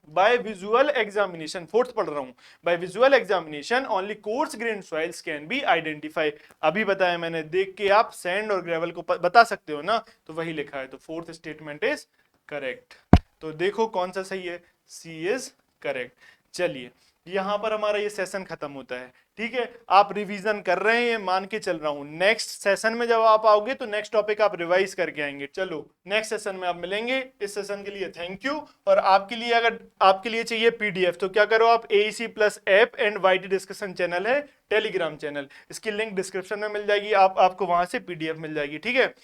बाय विजुअल एग्जामिनेशन, फोर्थ पढ़ रहा हूं, by visual examination only coarse grain soils can be identify. अभी बताया मैंने, देख के आप सैंड और ग्रेवल को बता सकते हो ना, तो वही लिखा है। तो फोर्थ स्टेटमेंट इज करेक्ट। तो देखो कौन सा सही है, सी इज करेक्ट। चलिए यहाँ पर हमारा ये सेशन खत्म होता है। ठीक है, आप रिवीजन कर रहे हैं, मान के चल रहा हूं, नेक्स्ट सेशन में जब आप आओगे तो नेक्स्ट टॉपिक आप रिवाइज करके आएंगे। चलो नेक्स्ट सेशन में आप मिलेंगे। इस सेशन के लिए थैंक यू। और आपके लिए, अगर आपके लिए चाहिए पीडीएफ तो क्या करो आप, AEC plus app and YT discussion channel है, टेलीग्राम चैनल, इसकी लिंक डिस्क्रिप्शन में मिल जाएगी, आपको वहां से पीडीएफ मिल जाएगी। ठीक है,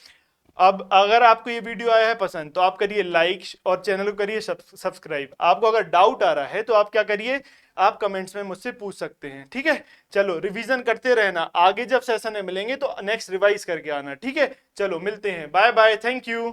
अब अगर आपको ये वीडियो आया है पसंद तो आप करिए लाइक और चैनल को करिए सब्सक्राइब। आपको अगर डाउट आ रहा है तो आप क्या करिए, आप कमेंट्स में मुझसे पूछ सकते हैं। ठीक है, चलो रिवीजन करते रहना, आगे जब सेशन में मिलेंगे तो नेक्स्ट रिवाइज करके आना। ठीक है, चलो मिलते हैं, बाय बाय, थैंक यू।